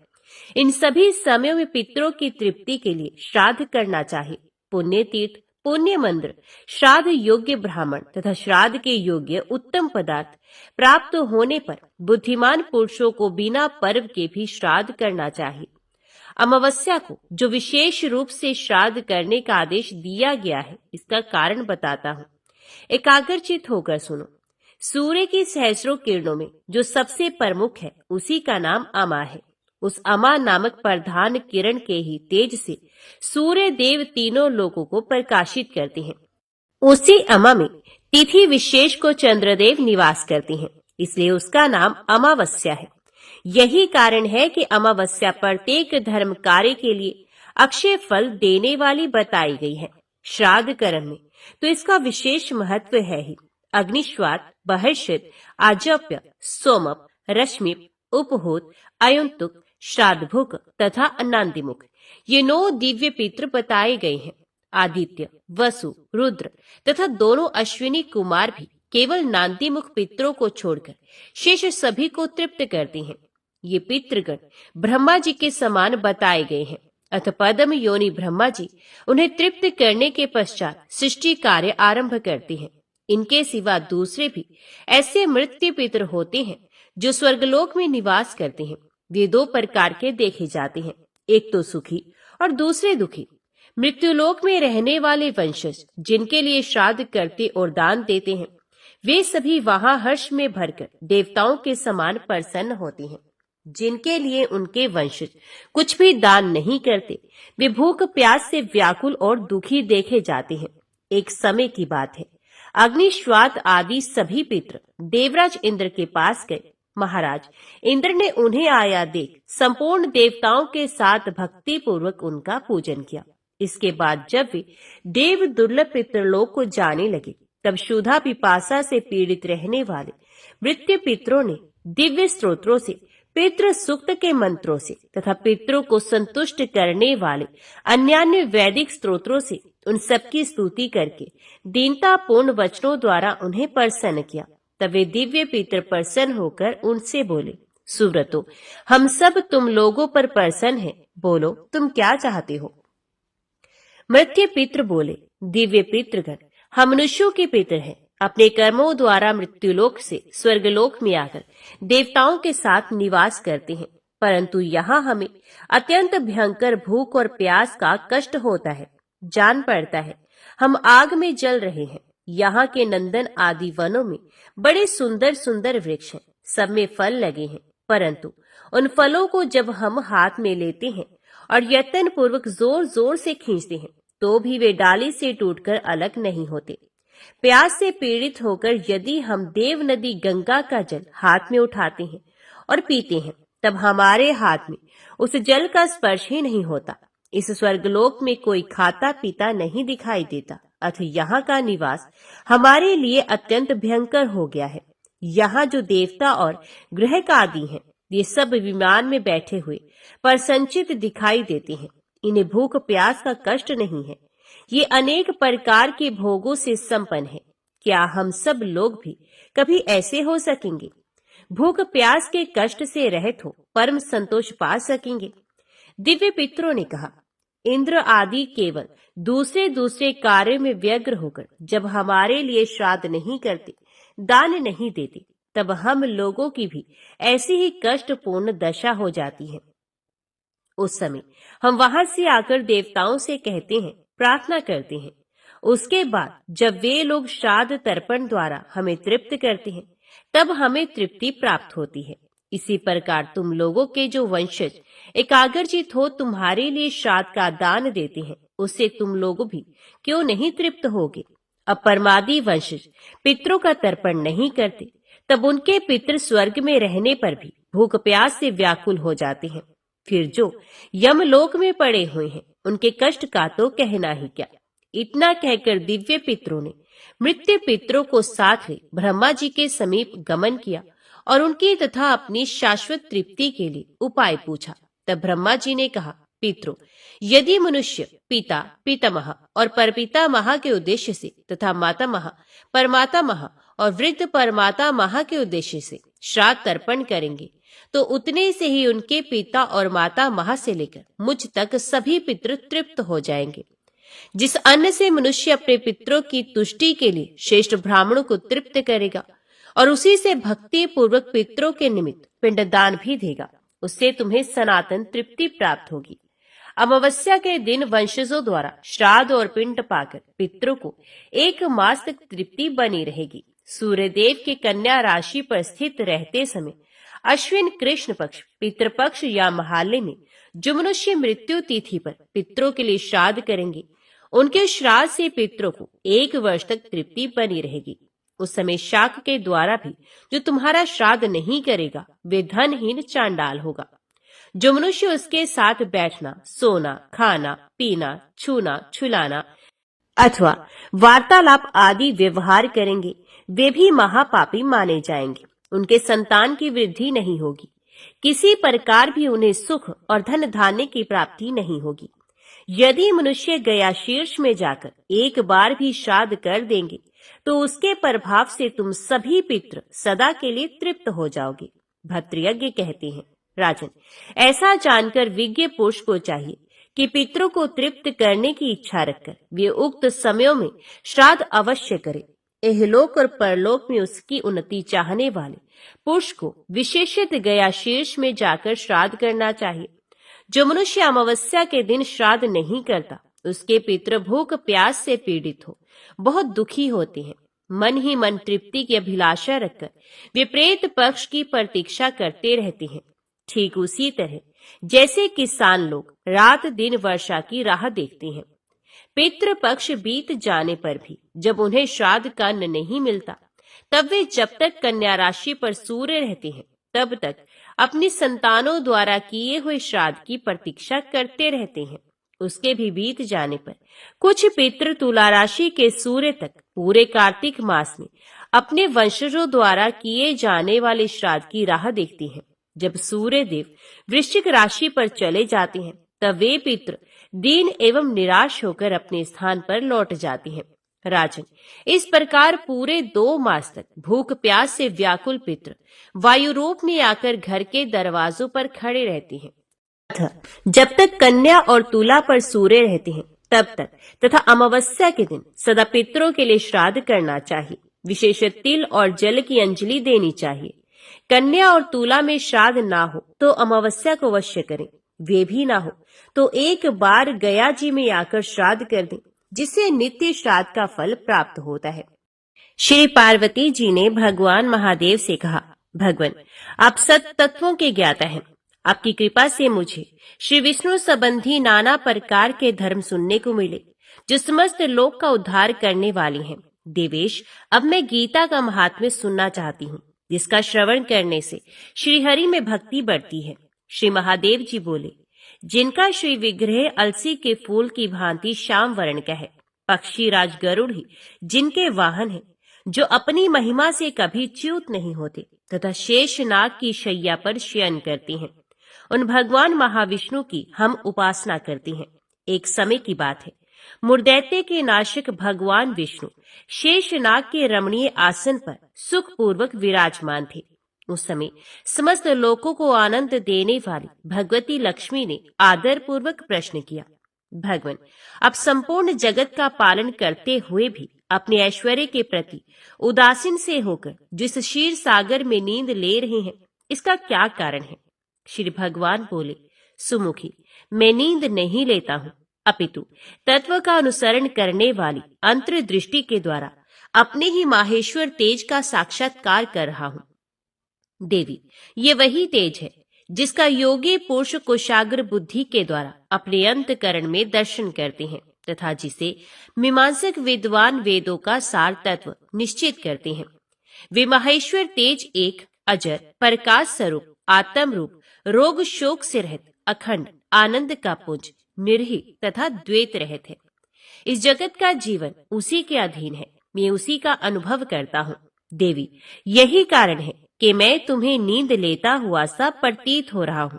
इन सभी समयों में पितरों की तृप्ति के लिए श्राद्ध करना चाहिए। पुण्य तीर्थ, पुण्य मंदिर, श्राद्ध योग्य ब्राह्मण तथा श्राद्ध के योग्य उत्तम पदार्थ प्राप्त होने पर बुद्धिमान पुरुषों को बिना पर्व के भी श्राद्ध करना चाहिए। अमावस्या को जो विशेष रूप से श्राद्ध करने का आदेश दिया गया है, इसका कारण बताता हूँ। एकाग्रचित होकर सुनो। सूर्य की सहस्रों किरणों में जो सबसे प्रमुख है, उसी का नाम अमा है। उस अमा नामक प्रधान किरण के ही तेज से सूर्य देव तीनों लोगों को प्रकाशित करते हैं। उसी अमा में तिथि विशेष को चंद्रदेव निवास करते हैं, इसलिए उसका नाम अमावस्या है। यही कारण है कि अमावस्या प्रत्येक धर्म कार्य के लिए अक्षय फल देने वाली बताई गई है। श्राद्ध कर्म में तो इसका विशेष महत्व है ही। अग्निश्वात, बहर्षित, आजप्य, सोमप, रश्मिप, उपहूत, अयुंतुक, श्राद्धभुक तथा अन्नादिमुख, ये 9 दिव्य पितृ बताए गए हैं। आदित्य, वसु, रुद्र तथा दोनों अश्विनी कुमार भी केवल नांदीमुख पितरों को छोड़कर शेष सभी को तृप्त करते हैं। ये पितृगण ब्रह्मा जी के समान बताए गए हैं। अथ पद्म योनि ब्रह्मा जी उन्हें तृप्त करने के पश्चात सृष्टि कार्य आरंभ करते हैं। इनके सिवा दूसरे भी ऐसे मृत्यु पितृ होते हैं जो स्वर्गलोक में निवास करते हैं। वे दो प्रकार के देखे जाते हैं, एक तो सुखी और दूसरे दुखी। मृत्युलोक में रहने वाले वंशज जिनके लिए श्राद्ध करते और दान देते हैं, वे सभी वहां हर्ष में भरकर देवताओं के समान प्रसन्न होते हैं। जिनके लिए उनके वंशज कुछ भी दान नहीं करते, वे भूख प्यास से व्याकुल और दुखी देखे जाते हैं। एक समय की बात है, अग्निश्वात आदि सभी पितृ देवराज इंद्र के पास गए। महाराज इंद्र ने उन्हें आया देख संपूर्ण देवताओं के साथ भक्ति पूर्वक उनका पूजन किया। इसके बाद जब वे देव दुर्लभ पितृलोक को जाने लगे, तब क्षुधा पिपासा से पीड़ित रहने वाले मृत्यु पितरों ने दिव्य स्तोत्रों से, पितृ सूक्त के मंत्रों से तथा पितरों को संतुष्ट करने वाले अन्यान्य वैदिक स्तोत्रों से उन सबकी स्तुति करके दीनतापूर्ण वचनों द्वारा उन्हें प्रसन्न किया। तब वे दिव्य पितर प्रसन्न होकर उनसे बोले, सुव्रतो, हम सब तुम लोगों पर प्रसन्न हैं, बोलो तुम क्या चाहते हो। मृत्यु पितृ बोले, दिव्य पितृगण, हम मनुष्यों के पितर हैं। अपने कर्मों द्वारा मृत्युलोक से स्वर्गलोक में आकर देवताओं के साथ निवास करते हैं, परंतु यहाँ हमें अत्यंत भयंकर भूख और प्यास का कष्ट होता है। जान पड़ता है हम आग में जल रहे हैं। यहाँ के नंदन आदि वनों में बड़े सुंदर सुंदर वृक्ष हैं, सब में फल लगे हैं, परंतु उन फलों को जब हम हाथ में लेते हैं और यत्न पूर्वक जोर जोर से खींचते हैं, तो भी वे डाली से टूटकर अलग नहीं होते। प्यास से पीड़ित होकर यदि हम देव नदी गंगा का जल हाथ में उठाते हैं और पीते हैं, तब हमारे हाथ में उस जल का स्पर्श ही नहीं होता। इस स्वर्गलोक में कोई खाता पीता नहीं दिखाई देता, अतः यहाँ का निवास हमारे लिए अत्यंत भयंकर हो गया है। यहाँ जो देवता और ग्रह आदि हैं, ये सब विमान में बैठे हुए परसंचित दिखाई देते हैं। इन्हें भूख प्यास का कष्ट नहीं है। ये अनेक प्रकार के भोगों से संपन्न है। क्या हम सब लोग भी कभी ऐसे हो सकेंगे? भूख प्यास के कष्ट से रहित हो परम संतोष पा सकेंगे? दिव्य पितरों ने कहा, इंद्र आदि केवल दूसरे दूसरे कार्य में व्यग्र होकर जब हमारे लिए श्राद्ध नहीं करते, दान नहीं देते, तब हम लोगों की भी ऐसी ही कष्टपूर्ण दशा हो जाती है। उस समय हम वहां से आकर देवताओं से कहते हैं, प्रार्थना करते हैं। उसके बाद जब वे लोग श्राद्ध तर्पण द्वारा हमें तृप्त करते हैं, तब हमें तृप्ति प्राप्त होती है। इसी प्रकार तुम लोगों के जो वंशज एकाग्रचित हो तुम्हारे लिए श्राद्ध का दान देते हैं, उससे तुम लोग भी क्यों नहीं तृप्त होगे? अब परमादि वंशज पितरों का तर्पण नहीं करते, तब उनके पितृ स्वर्ग में रहने पर भी भूख प्यास से व्याकुल हो जाते हैं। फिर जो यमलोक में पड़े हुए हैं, उनके कष्ट का तो कहना ही क्या। इतना कहकर दिव्य पितरों ने मृत्यु पितरों को साथ ले ब्रह्मा जी के समीप गमन किया और उनकी तथा अपनी शाश्वत तृप्ति के लिए उपाय पूछा। तब ब्रह्मा जी ने कहा, पितरों, यदि मनुष्य पिता, पितामह और परपितामह के उद्देश्य से तथा मातामह, परमातामह और वृद्ध परमातामह के उद्देश्य से श्राद्ध तर्पण करेंगे, तो उतने से ही उनके पिता और मातामह से लेकर मुझ तक सभी पितृ तृप्त हो जाएंगे। जिस अन्न से मनुष्य अपने पितरों की तुष्टि के लिए श्रेष्ठ ब्राह्मणों को तृप्त करेगा और उसी से भक्ति पूर्वक पितरों के निमित्त पिंडदान भी देगा, उससे तुम्हें सनातन तृप्ति प्राप्त होगी। अमावस्या के दिन वंशजों द्वारा श्राद्ध और पिंड पाकर पितरों को 1 मास तक तृप्ति बनी रहेगी। सूर्यदेव के कन्या राशि पर स्थित रहते समय अश्विन कृष्ण पक्ष, पितृपक्ष या महालय में जो मनुष्य मृत्यु तिथि पर पितरों के लिए श्राद्ध करेंगे, उनके श्राद्ध से पितरों को 1 वर्ष तक तृप्ति बनी रहेगी। उस समय शाक के द्वारा भी जो तुम्हारा श्राद्ध नहीं करेगा, वे धनहीन चांडाल होगा। जो मनुष्य उसके साथ बैठना, सोना, खाना, पीना, छूना, छुलाना अथवा वार्तालाप आदि व्यवहार करेंगे, वे भी महापापी माने जाएंगे। उनके संतान की वृद्धि नहीं होगी, किसी प्रकार भी उन्हें सुख और धन धान्य की प्राप्ति नहीं होगी। यदि मनुष्य गया शीर्ष में जाकर एक बार भी श्राद्ध कर देंगे, तो उसके प्रभाव से तुम सभी पितृ सदा के लिए तृप्त हो जाओगे। भद्रयज्ञ कहते हैं, राजन, ऐसा जानकर विज्ञ पुरुष को चाहिए कि पितरों को तृप्त करने की इच्छा रखकर वे उक्त समयों में श्राद्ध अवश्य करे। इहलोक और परलोक में उसकी उन्नति चाहने वाले पुरुष को विशेषित गया शीर्ष में जाकर श्राद्ध करना चाहिए। जो मनुष्य अमावस्या के दिन श्राद्ध नहीं करता, उसके पितृ भूख प्यास से पीड़ित हो बहुत दुखी होते हैं। मन ही मन तृप्ति की अभिलाषा रखकर विपरीत पक्ष की प्रतीक्षा करते रहते हैं। ठीक उसी तरह जैसे किसान लोग रात दिन वर्षा की राह देखते हैं। पितृ पक्ष बीत जाने पर भी जब उन्हें श्राद्ध का अन्न नहीं मिलता, तब वे जब तक कन्या राशि पर सूर्य रहते हैं तब तक अपनी संतानों द्वारा किए हुए श्राद्ध की प्रतीक्षा करते रहते हैं। उसके भी बीत जाने पर कुछ पितृ तुला राशि के सूर्य तक पूरे कार्तिक मास में अपने वंशजों द्वारा किए जाने वाले श्राद्ध की राह देखते हैं। जब सूर्य देव वृश्चिक राशि पर चले जाते हैं, तब वे पितृ दीन एवं निराश होकर अपने स्थान पर लौट जाते हैं। राजन, इस प्रकार पूरे 2 मास तक भूख प्यास से व्याकुल पितृ वायु रूप में आकर घर के दरवाजों पर खड़े रहते हैं। जब तक कन्या और तुला पर सूर्य रहते हैं तब तक तथा अमावस्या के दिन सदा पितरों के लिए श्राद्ध करना चाहिए। विशेष तिल और जल की अंजलि देनी चाहिए। कन्या और तुला में श्राद्ध ना हो तो अमावस्या को अवश्य करें। वे भी ना हो तो एक बार गया जी में आकर श्राद्ध कर दें, जिससे नित्य श्राद्ध का फल प्राप्त होता है। श्री पार्वती जी ने भगवान महादेव से कहा, भगवान, आप सत तत्वों के ज्ञाता हैं। आपकी कृपा से मुझे श्री विष्णु संबंधी नाना प्रकार के धर्म सुनने को मिले, जो समस्त लोक का उद्धार करने वाले हैं। देवेश, अब मैं गीता का महात्म्य सुनना चाहती हूँ, जिसका श्रवण करने से श्रीहरि में भक्ति बढ़ती है। श्री महादेव जी बोले, जिनका श्री विग्रह अलसी के फूल की भांति श्याम वर्ण का है, पक्षी राज गरुड़ ही जिनके वाहन है, जो अपनी महिमा से कभी च्युत नहीं होते तथा शेष नाग की शैया पर शयन करते हैं, उन भगवान महाविष्णु की हम उपासना करते हैं। एक समय की बात है, मुर्दैत्य के नाशक भगवान विष्णु शेषनाग के रमणीय आसन पर सुखपूर्वक विराजमान थे। उस समय समस्त लोगों को आनंद देने वाली भगवती लक्ष्मी ने आदर पूर्वक प्रश्न किया, भगवान, आप संपूर्ण जगत का पालन करते हुए भी अपने ऐश्वर्य के प्रति उदासीन से होकर जिस क्षीर सागर में नींद ले रहे हैं, इसका क्या कारण है? श्री भगवान बोले, सुमुखी, मैं नींद नहीं लेता हूँ, अपितु तत्व का अनुसरण करने वाली अंतर्दृष्टि के द्वारा अपने ही माहेश्वर तेज का साक्षात्कार कर रहा हूँ। देवी, ये वही तेज है जिसका योगी पुरुष कुशाग्र बुद्धि के द्वारा अपने अंतकरण में दर्शन करते हैं तथा जिसे मीमांसक विद्वान वेदों का सार तत्व निश्चित करते हैं। वे माहेश्वर तेज एक अजर प्रकाश स्वरूप आत्म रूप रोग शोक से रहित अखंड आनंद का पुंज निर्ही तथा द्वैत रहित है। इस जगत का जीवन उसी के अधीन है, मैं उसी का अनुभव करता हूँ। देवी, यही कारण है कि मैं तुम्हें नींद लेता हुआ सा प्रतीत हो रहा हूँ।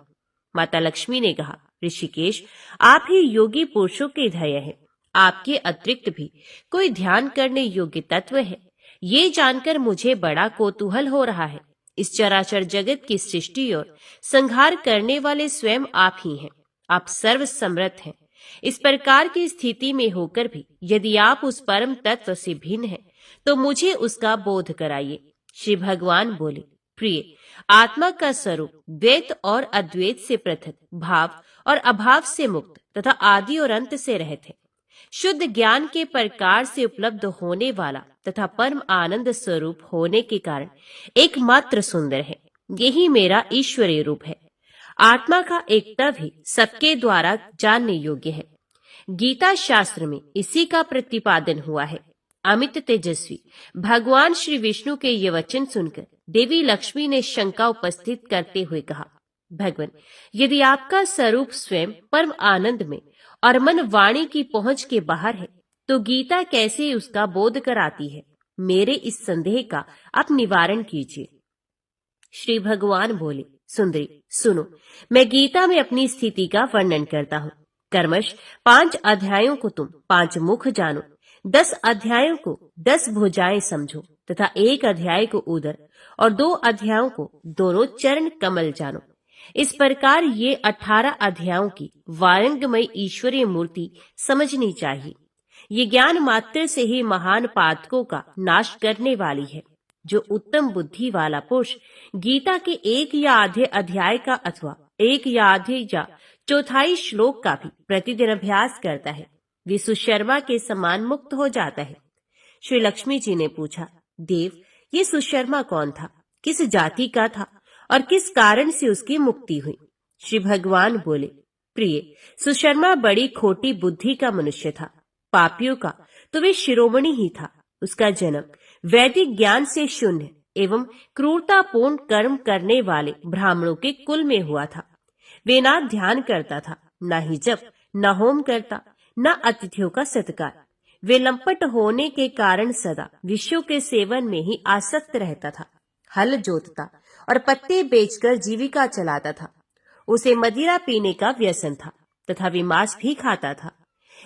माता लक्ष्मी ने कहा, ऋषिकेश, आप ही योगी पुरुषों के धैर्य हैं। आपके अतिरिक्त भी कोई ध्यान करने योग्य तत्व है, ये जानकर मुझे बड़ा कौतूहल हो रहा है। इस चराचर जगत की सृष्टि और संहार करने वाले स्वयं आप ही हैं। आप सर्व समर्थ हैं। इस प्रकार की स्थिति में होकर भी यदि आप उस परम तत्व से भिन्न हैं, तो मुझे उसका बोध कराइए। श्री भगवान बोले, प्रिय, आत्मा का स्वरूप द्वैत और अद्वैत से पृथक, भाव और अभाव से मुक्त तथा आदि और अंत से रहित है। शुद्ध ज्ञान के प्रकार से उपलब्ध होने वाला तथा परम आनंद स्वरूप होने के कारण एकमात्र सुंदर है। यही मेरा ईश्वरीय रूप है। आत्मा का एकता भी सबके द्वारा जानने योग्य है। गीता शास्त्र में इसी का प्रतिपादन हुआ है। अमित तेजस्वी भगवान श्री विष्णु के ये वचन सुनकर देवी लक्ष्मी ने शंका उपस्थित करते हुए कहा, भगवान, यदि आपका स्वरूप स्वयं परम आनंद में और मन वाणी की पहुंच के बाहर है, तो गीता कैसे उसका बोध कराती है? मेरे इस संदेह का आप निवारण कीजिए। श्री भगवान बोले, सुंदरी, सुनो, मैं गीता में अपनी स्थिति का वर्णन करता हूँ। कर्मश 5 अध्यायों को तुम 5 मुख जानो, 10 अध्यायों को 10 भुजाएं समझो तथा 1 अध्याय को उदर और 2 अध्यायों को दोनों चरण कमल जानो। इस प्रकार ये 18 अध्यायों की वारंगमय ईश्वरीय मूर्ति समझनी चाहिए। ये ज्ञान मात्र से ही महान पातकों का नाश करने वाली है। जो उत्तम बुद्धि वाला पुरुष गीता के एक या आधे अध्याय का अथवा एक या आधे या चौथाई श्लोक का भी प्रतिदिन अभ्यास करता है, वे सुशर्मा के समान मुक्त हो जाता है। श्री लक्ष्मी जी ने पूछा, देव, ये सुशर्मा कौन था, किस जाति का था और किस कारण से उसकी मुक्ति हुई? श्री भगवान बोले, प्रिय, सुशर्मा बड़ी खोटी बुद्धि का मनुष्य था, पापियों का तो वे शिरोमणि ही था। उसका जन्म वैदिक ज्ञान से शून्य एवं क्रूरतापूर्ण कर्म करने वाले ब्राह्मणों के कुल में हुआ था। वे ना ध्यान करता था, ना ही जप, न होम करता, न अतिथियों का सत्कार। वे लंपट होने के कारण सदा विषयों के सेवन में ही आसक्त रहता था। हल जोतता और पत्ते बेचकर जीविका चलाता था। उसे मदिरा पीने का व्यसन था तथा वे मांस भी खाता था।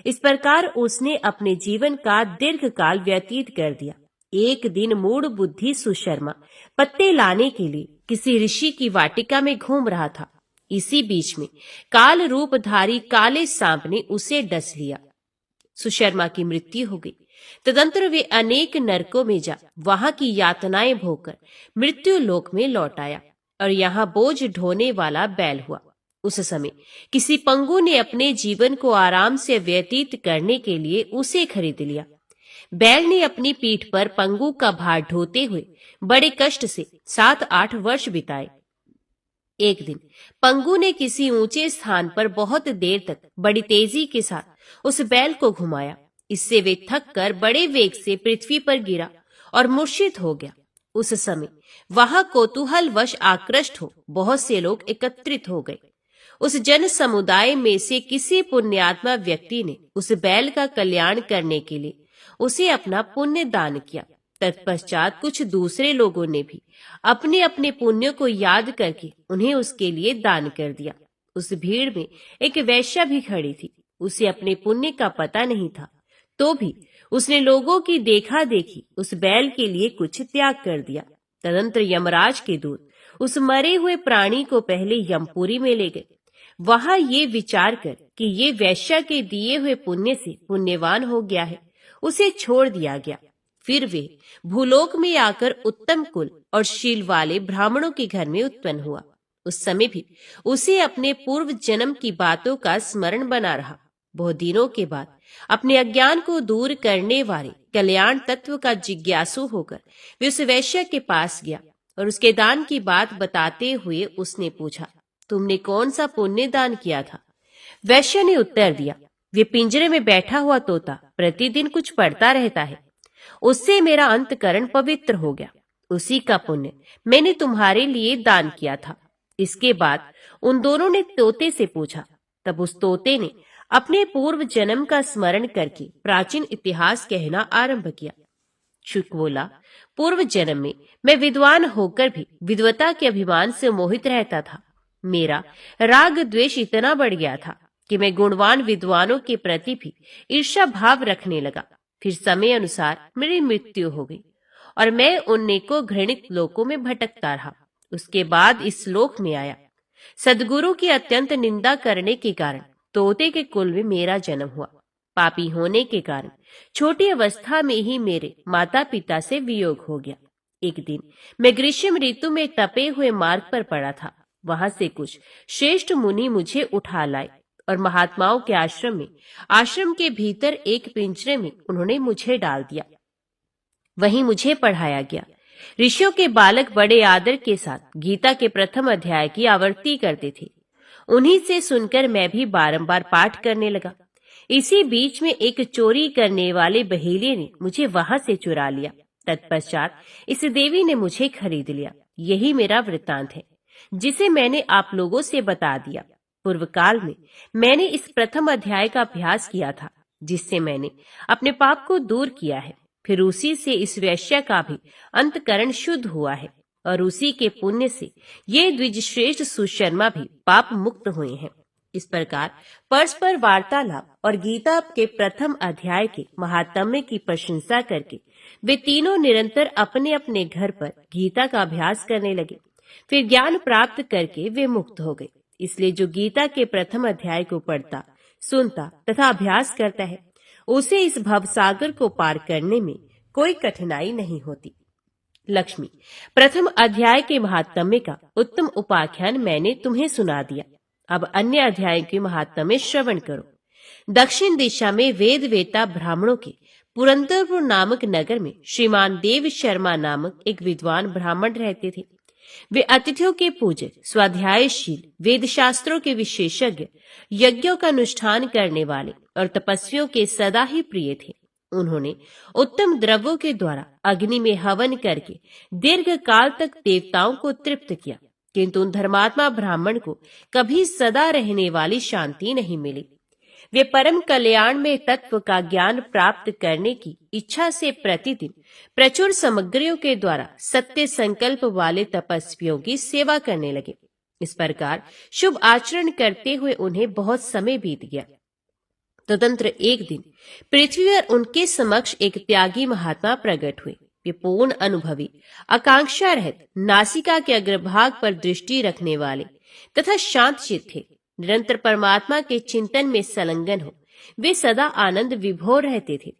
इस प्रकार उसने अपने जीवन का दीर्घ काल व्यतीत कर दिया। एक दिन मूढ़ बुद्धि सुशर्मा पत्ते लाने के लिए किसी ऋषि की वाटिका में घूम रहा था। इसी बीच में काल रूपधारी काले सांप ने उसे डस लिया। सुशर्मा की मृत्यु हो गई। तदंतर वे अनेक नरकों में जा वहां की यातनाएं भोगकर मृत्यु लोक में लौट आया और यहाँ बोझ ढोने वाला बैल हुआ। उस समय किसी पंगु ने अपने जीवन को आराम से व्यतीत करने के लिए उसे खरीद लिया। बैल ने अपनी पीठ पर पंगु का भार ढोते हुए बड़े कष्ट से 7-8 वर्ष बिताए। एक दिन पंगु ने किसी ऊंचे स्थान पर बहुत देर तक बड़ी तेजी के साथ उस बैल को घुमाया। इससे वे थक कर बड़े वेग से पृथ्वी पर गिरा और मूर्छित हो गया। उस समय वहां कौतूहलवश आकृष्ट हो बहुत से लोग एकत्रित हो गए। उस जन समुदाय में से किसी पुण्यात्मा व्यक्ति ने उस बैल का कल्याण करने के लिए उसे अपना पुण्य दान किया। तत्पश्चात कुछ दूसरे लोगों ने भी अपने अपने पुण्यों को याद करके उन्हें उसके लिए दान कर दिया। उस भीड़ में एक वैश्या भी खड़ी थी। उसे अपने पुण्य का पता नहीं था, तो भी उसने लोगों की देखा देखी उस बैल के लिए कुछ त्याग कर दिया। तदंतर यमराज के दूत उस मरे हुए प्राणी को पहले यमपुरी में ले गए। वहां ये विचार कर कि ये वैश्या के दिए हुए पुण्य से पुण्यवान हो गया है, उसे छोड़ दिया गया। फिर वे भूलोक में आकर उत्तम कुल और शील वाले ब्राह्मणों के घर में उत्पन्न हुआ। उस समय भी उसे अपने पूर्व जन्म की बातों का स्मरण बना रहा। बहुत दिनों के बाद अपने अज्ञान को दूर करने वाले कल्याण तत्व का जिज्ञासु होकर वे उस वैश्य के पास गया और उसके दान की बात बताते हुए उसने पूछा, तुमने कौन सा पुण्य दान किया था? वैश्य ने उत्तर दिया, वे पिंजरे में बैठा हुआ तोता प्रतिदिन कुछ पढ़ता रहता है, उससे मेरा अंतकरण पवित्र हो गया। उसी का पुण्य मैंने तुम्हारे लिए दान किया था। इसके बाद उन दोनों ने तोते से पूछा। तब उस तोते ने अपने पूर्व जन्म का स्मरण करके प्राचीन इतिहास कहना आरंभ किया। शुक बोला, पूर्व जन्म में मैं विद्वान होकर भी विद्वता के अभिमान से मोहित रहता था। मेरा राग द्वेष इतना बढ़ गया था कि मैं गुणवान विद्वानों के प्रति भी ईर्ष्या भाव रखने लगा। फिर समय अनुसार मेरी मृत्यु हो गई और मैं उन को घृणित लोकों में भटकता रहा। उसके बाद इस लोक में आया। सदगुरु की अत्यंत निंदा करने के कारण तोते के कुल में मेरा जन्म हुआ। पापी होने के कारण छोटी अवस्था में ही मेरे माता पिता से वियोग हो गया। एक दिन मैं ग्रीष्म ऋतु में तपे हुए मार्ग पर पड़ा था। वहां से कुछ श्रेष्ठ मुनि मुझे उठा लाए और महात्माओं के आश्रम के भीतर एक पिंजरे में उन्होंने मुझे डाल दिया। वहीं मुझे पढ़ाया गया। ऋषियों के बालक बड़े आदर के साथ गीता के प्रथम अध्याय की आवृत्ति करते थे। उन्हीं से सुनकर मैं भी बारंबार पाठ करने लगा। इसी बीच में एक चोरी करने वाले बहेलिये ने मुझे वहां से चुरा लिया। तत्पश्चात इस देवी ने मुझे खरीद लिया। यही मेरा वृत्तांत है, जिसे मैंने आप लोगों से बता दिया। पूर्व काल में मैंने इस प्रथम अध्याय का अभ्यास किया था, जिससे मैंने अपने पाप को दूर किया है। फिर उसी से इस वैश्य का भी अंतकरण शुद्ध हुआ है और उसी के पुण्य से ये द्विजश्रेष्ठ सुशर्मा भी पाप मुक्त हुए हैं। इस प्रकार परस्पर वार्तालाप और गीता के प्रथम अध्याय के महात्म्य की प्रशंसा करके वे तीनों निरंतर अपने अपने घर पर गीता का अभ्यास करने लगे। फिर ज्ञान प्राप्त करके वे मुक्त हो गए। इसलिए जो गीता के प्रथम अध्याय को पढ़ता, सुनता तथा अभ्यास करता है, उसे इस भवसागर को पार करने में कोई कठिनाई नहीं होती। लक्ष्मी, प्रथम अध्याय के महात्म्य का उत्तम उपाख्यान मैंने तुम्हें सुना दिया। अब अन्य अध्याय के महात्म्य श्रवण करो। दक्षिण दिशा में वेद वेता ब्राह्मणों के पुरंदरपुर नामक नगर में श्रीमान देव शर्मा नामक एक विद्वान ब्राह्मण रहते थे। वे अतिथियों के पूजक, स्वाध्यायशील, वेद शास्त्रों के विशेषज्ञ, यज्ञों का अनुष्ठान करने वाले और तपस्वियों के सदा ही प्रिय थे। उन्होंने उत्तम द्रव्यों के द्वारा अग्नि में हवन करके दीर्घ काल तक देवताओं को तृप्त किया, किंतु उन धर्मात्मा ब्राह्मण को कभी सदा रहने वाली शांति नहीं मिली। वे परम कल्याण में तत्व का ज्ञान प्राप्त करने की इच्छा से प्रतिदिन प्रचुर सामग्रियों के द्वारा सत्य संकल्प वाले तपस्वियों की सेवा करने लगे। इस प्रकार शुभ आचरण करते हुए उन्हें बहुत समय बीत गया। तदंतर एक दिन पृथ्वी पर उनके समक्ष एक त्यागी महात्मा प्रकट हुए। वे पूर्ण अनुभवी, आकांक्षा रहित, नासिका के अग्रभाग पर दृष्टि रखने वाले तथा शांत चित्त थे। निरंतर परमात्मा के चिंतन में संलग्न हो वे सदा आनंद विभोर रहते थे।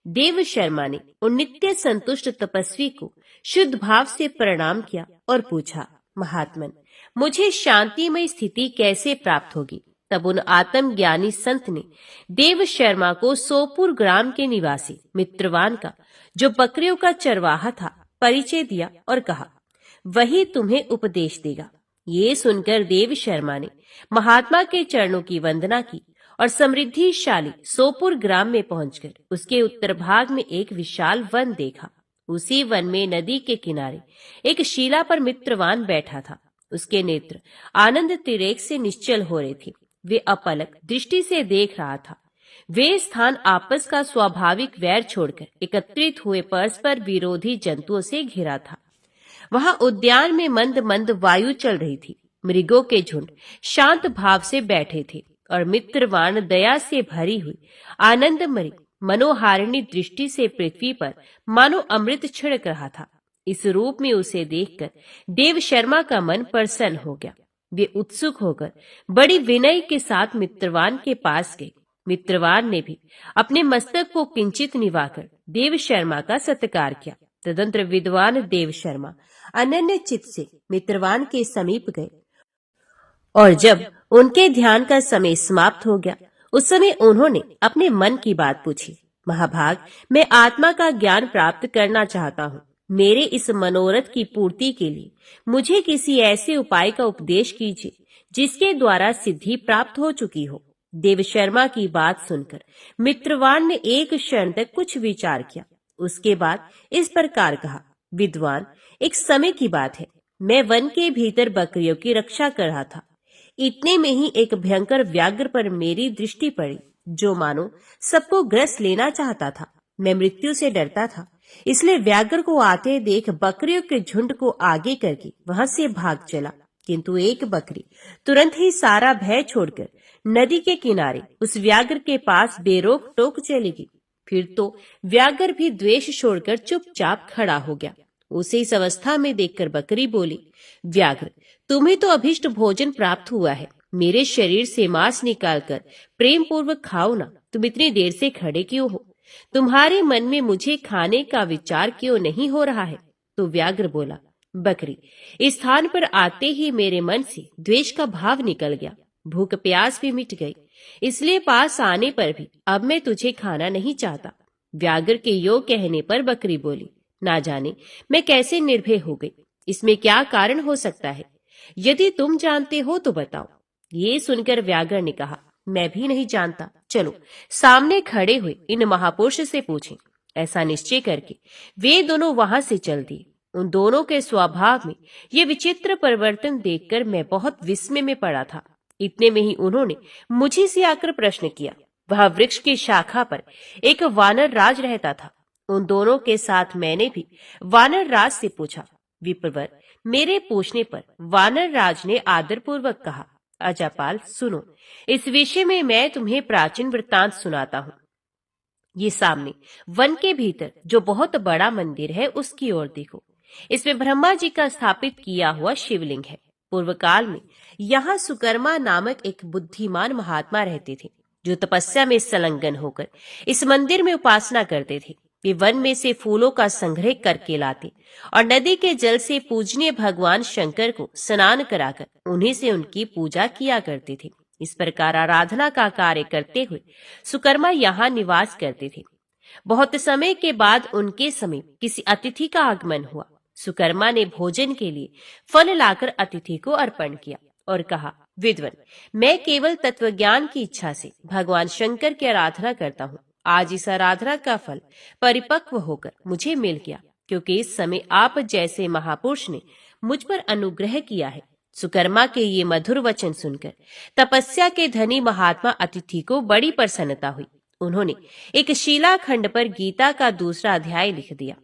देव शर्मा ने उन नित्य संतुष्ट तपस्वी को शुद्ध भाव से प्रणाम किया और पूछा, महात्मन, मुझे शांतिमय स्थिति कैसे प्राप्त होगी? तब उन आत्मज्ञानी संत ने देव शर्मा को सोपुर ग्राम के निवासी मित्रवान का, जो बकरियों का चरवाहा था, परिचय दिया और कहा, वही तुम्हें उपदेश देगा। ये सुनकर देव शर्मा ने महात्मा के चरणों की वंदना की और समृद्धिशाली सोपुर ग्राम में पहुंचकर उसके उत्तर भाग में एक विशाल वन देखा। उसी वन में नदी के किनारे एक शिला पर मित्रवान बैठा था। उसके नेत्र आनंद तिरेक से निश्चल हो रहे थे। वे अपलक दृष्टि से देख रहा था। वे स्थान आपस का स्वाभाविक वैर छोड़कर एकत्रित हुए परस्पर विरोधी जंतुओं से घिरा था। वहां उद्यान में मंद मंद वायु चल रही थी। मृगों के झुंड शांत भाव से बैठे थे और मित्रवान दया से भरी हुई आनंदमयी मनोहारिणी दृष्टि से पृथ्वी पर मानो अमृत छिड़क रहा था। इस रूप में उसे देखकर देव शर्मा का मन प्रसन्न हो गया। वे उत्सुक होकर बड़ी विनय के साथ मित्रवान के पास गए। मित्रवान ने भी अपने मस्तक को किंचित निवाकर देव शर्मा का सत्कार किया। तदंतर विद्वान देव शर्मा अनन्य चित्त से मित्रवान के समीप गए और जब उनके ध्यान का समय समाप्त हो गया, उस समय उन्होंने अपने मन की बात पूछी। महाभाग, मैं आत्मा का ज्ञान प्राप्त करना चाहता हूँ। मेरे इस मनोरथ की पूर्ति के लिए मुझे किसी ऐसे उपाय का उपदेश कीजिए जिसके द्वारा सिद्धि प्राप्त हो चुकी हो। देव शर्मा की बात सुनकर मित्रवान ने एक क्षण तक कुछ विचार किया। उसके बाद इस प्रकार कहा, विद्वान, एक समय की बात है। मैं वन के भीतर बकरियों की रक्षा कर रहा था। इतने में ही एक भयंकर व्याघ्र पर मेरी दृष्टि पड़ी, जो मानो सबको ग्रस लेना चाहता था। मैं मृत्यु से डरता था, इसलिए व्याघ्र को आते देख बकरियों के झुंड को आगे करके वहां से भाग चला। किंतु एक बकरी तुरंत ही सारा भय छोड़कर नदी के किनारे उस व्याघ्र के पास बेरोक टोक चली गई। फिर तो व्याघ्र भी द्वेष छोड़कर चुपचाप खड़ा हो गया। उसे इस अवस्था में देखकर बकरी बोली, व्याघ्र, तुम्हें तो अभिष्ट भोजन प्राप्त हुआ है। मेरे शरीर से मांस निकालकर प्रेम पूर्वक खाओ ना। तुम इतनी देर से खड़े क्यों हो? तुम्हारे मन में मुझे खाने का विचार क्यों नहीं हो रहा है? तो व्याघ्र बोला, बकरी, इस स्थान पर आते ही मेरे मन से द्वेष का भाव निकल गया। भूख प्यास भी मिट गई, इसलिए पास आने पर भी अब मैं तुझे खाना नहीं चाहता। व्याघ्र के योग कहने पर बकरी बोली, ना जाने मैं कैसे निर्भय हो गई। इसमें क्या कारण हो सकता है? यदि तुम जानते हो तो बताओ। ये सुनकर व्याघ्र ने कहा, मैं भी नहीं जानता। चलो सामने खड़े हुए इन महापुरुष से पूछें। ऐसा निश्चय करके वे दोनों वहां से चल दिए। उन दोनों के स्वभाव में ये विचित्र परिवर्तन देखकर मैं बहुत विस्मय में पड़ा था। इतने में ही उन्होंने मुझे से आकर प्रश्न किया। वह वृक्ष की शाखा पर एक वानर राज रहता था। उन दोनों के साथ मैंने भी वानर राज से पूछा। विप्रवर, मेरे पूछने पर वानर राज ने आदरपूर्वक कहा, अजापाल, सुनो, इस विषय में मैं तुम्हें प्राचीन वृत्तांत सुनाता हूँ। ये सामने वन के भीतर जो बहुत बड़ा मंदिर है, उसकी ओर देखो। इसमें ब्रह्मा जी का स्थापित किया हुआ शिवलिंग है। पूर्व काल में यहाँ सुकर्मा नामक एक बुद्धिमान महात्मा रहते थे, जो तपस्या में संलग्न होकर इस मंदिर में उपासना करते थे। वे वन में से फूलों का संग्रह करके लाते और नदी के जल से पूजनीय भगवान शंकर को स्नान कराकर उन्हीं से उनकी पूजा किया करते थे। इस प्रकार आराधना का कार्य करते हुए सुकर्मा यहाँ निवास करते थे। बहुत समय के बाद उनके समीप किसी अतिथि का आगमन हुआ। सुकर्मा ने भोजन के लिए फल लाकर अतिथि को अर्पण किया और कहा, विद्वन, मैं केवल तत्वज्ञान की इच्छा से भगवान शंकर की आराधना करता हूँ। आज इस आराधना का फल परिपक्व होकर मुझे मिल गया, क्योंकि इस समय आप जैसे महापुरुष ने मुझ पर अनुग्रह किया है। सुकर्मा के ये मधुर वचन सुनकर तपस्या के धनी महात्मा अतिथि को बड़ी प्रसन्नता हुई। उन्होंने एक शिलाखंड पर गीता का दूसरा अध्याय लिख दिया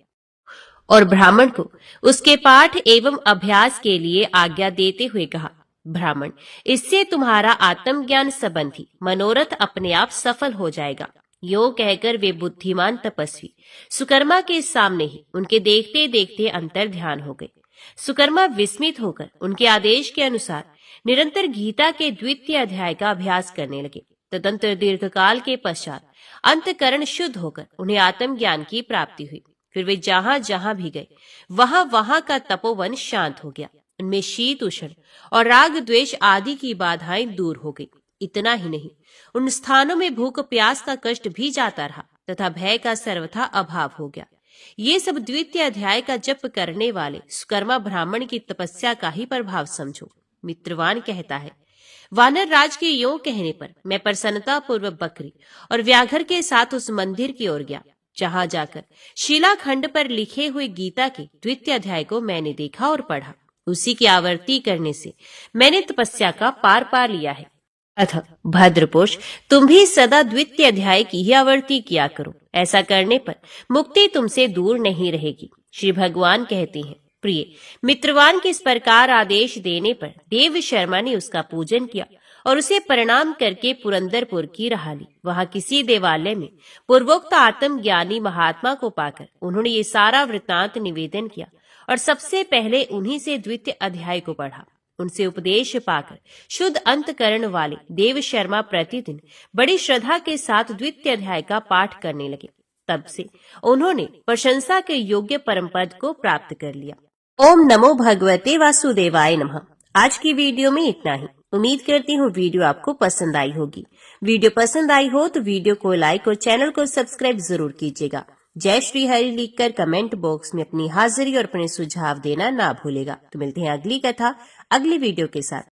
और ब्राह्मण को उसके पाठ एवं अभ्यास के लिए आज्ञा देते हुए कहा, ब्राह्मण, इससे तुम्हारा आत्मज्ञान संबंधी मनोरथ अपने आप सफल हो जाएगा। यो कहकर वे बुद्धिमान तपस्वी सुकर्मा के सामने ही उनके देखते देखते अंतर ध्यान हो गए। सुकर्मा विस्मित होकर उनके आदेश के अनुसार निरंतर गीता के द्वितीय अध्याय का अभ्यास करने लगे। तदंतर दीर्घकाल के पश्चात अंतकरण शुद्ध होकर उन्हें आत्मज्ञान की प्राप्ति हुई। फिर वे जहां जहां भी गए वहां वहां का तपोवन शांत हो गया। उनमें शीत उष्ण और राग द्वेष आदि की बाधाएं दूर हो गई। इतना ही नहीं, उन स्थानों में भूख प्यास का कष्ट भी जाता रहा तथा भय का सर्वथा अभाव हो गया। ये सब द्वितीय अध्याय का जप करने वाले सुकर्मा ब्राह्मण की तपस्या का ही प्रभाव समझो। मित्रवान कहता है, वानर राज के यों कहने पर मैं प्रसन्नता पूर्वक बकरी और व्याघ्र के साथ उस मंदिर की ओर गया, जहां जाकर शिलाखंड पर लिखे हुए गीता के द्वितीय अध्याय को मैंने देखा और पढ़ा। उसी की आवृत्ति करने से मैंने तपस्या का पार पा लिया है। अतः भद्रपोष, तुम भी सदा द्वितीय अध्याय की ही आवृत्ति किया करो। ऐसा करने पर मुक्ति तुमसे दूर नहीं रहेगी। श्री भगवान कहते हैं, प्रिय मित्रवान के इस प्रकार आदेश देने पर देव शर्मा ने उसका पूजन किया और उसे प्रणाम करके पुरंदरपुर की राह ली। वहां किसी देवालय में पूर्वोक्त आत्मज्ञानी महात्मा को पाकर उन्होंने ये सारा वृत्तांत निवेदन किया और सबसे पहले उन्हीं से द्वितीय अध्याय को पढ़ा। उनसे उपदेश पाकर शुद्ध अंतकरण वाले देव शर्मा प्रतिदिन बड़ी श्रद्धा के साथ द्वितीय अध्याय का पाठ करने लगे। तब से उन्होंने प्रशंसा के योग्य परम पद को प्राप्त कर लिया। ओम नमो भगवते वासुदेवाय नमः। आज की वीडियो में इतना ही। उम्मीद करती हूँ वीडियो आपको पसंद आई होगी। वीडियो पसंद आई हो तो वीडियो को लाइक और चैनल को सब्सक्राइब जरूर कीजिएगा। जय श्री हरि लिखकर कमेंट बॉक्स में अपनी हाजिरी और अपने सुझाव देना ना भूलेगा। तो मिलते हैं अगली कथा अगली वीडियो के साथ।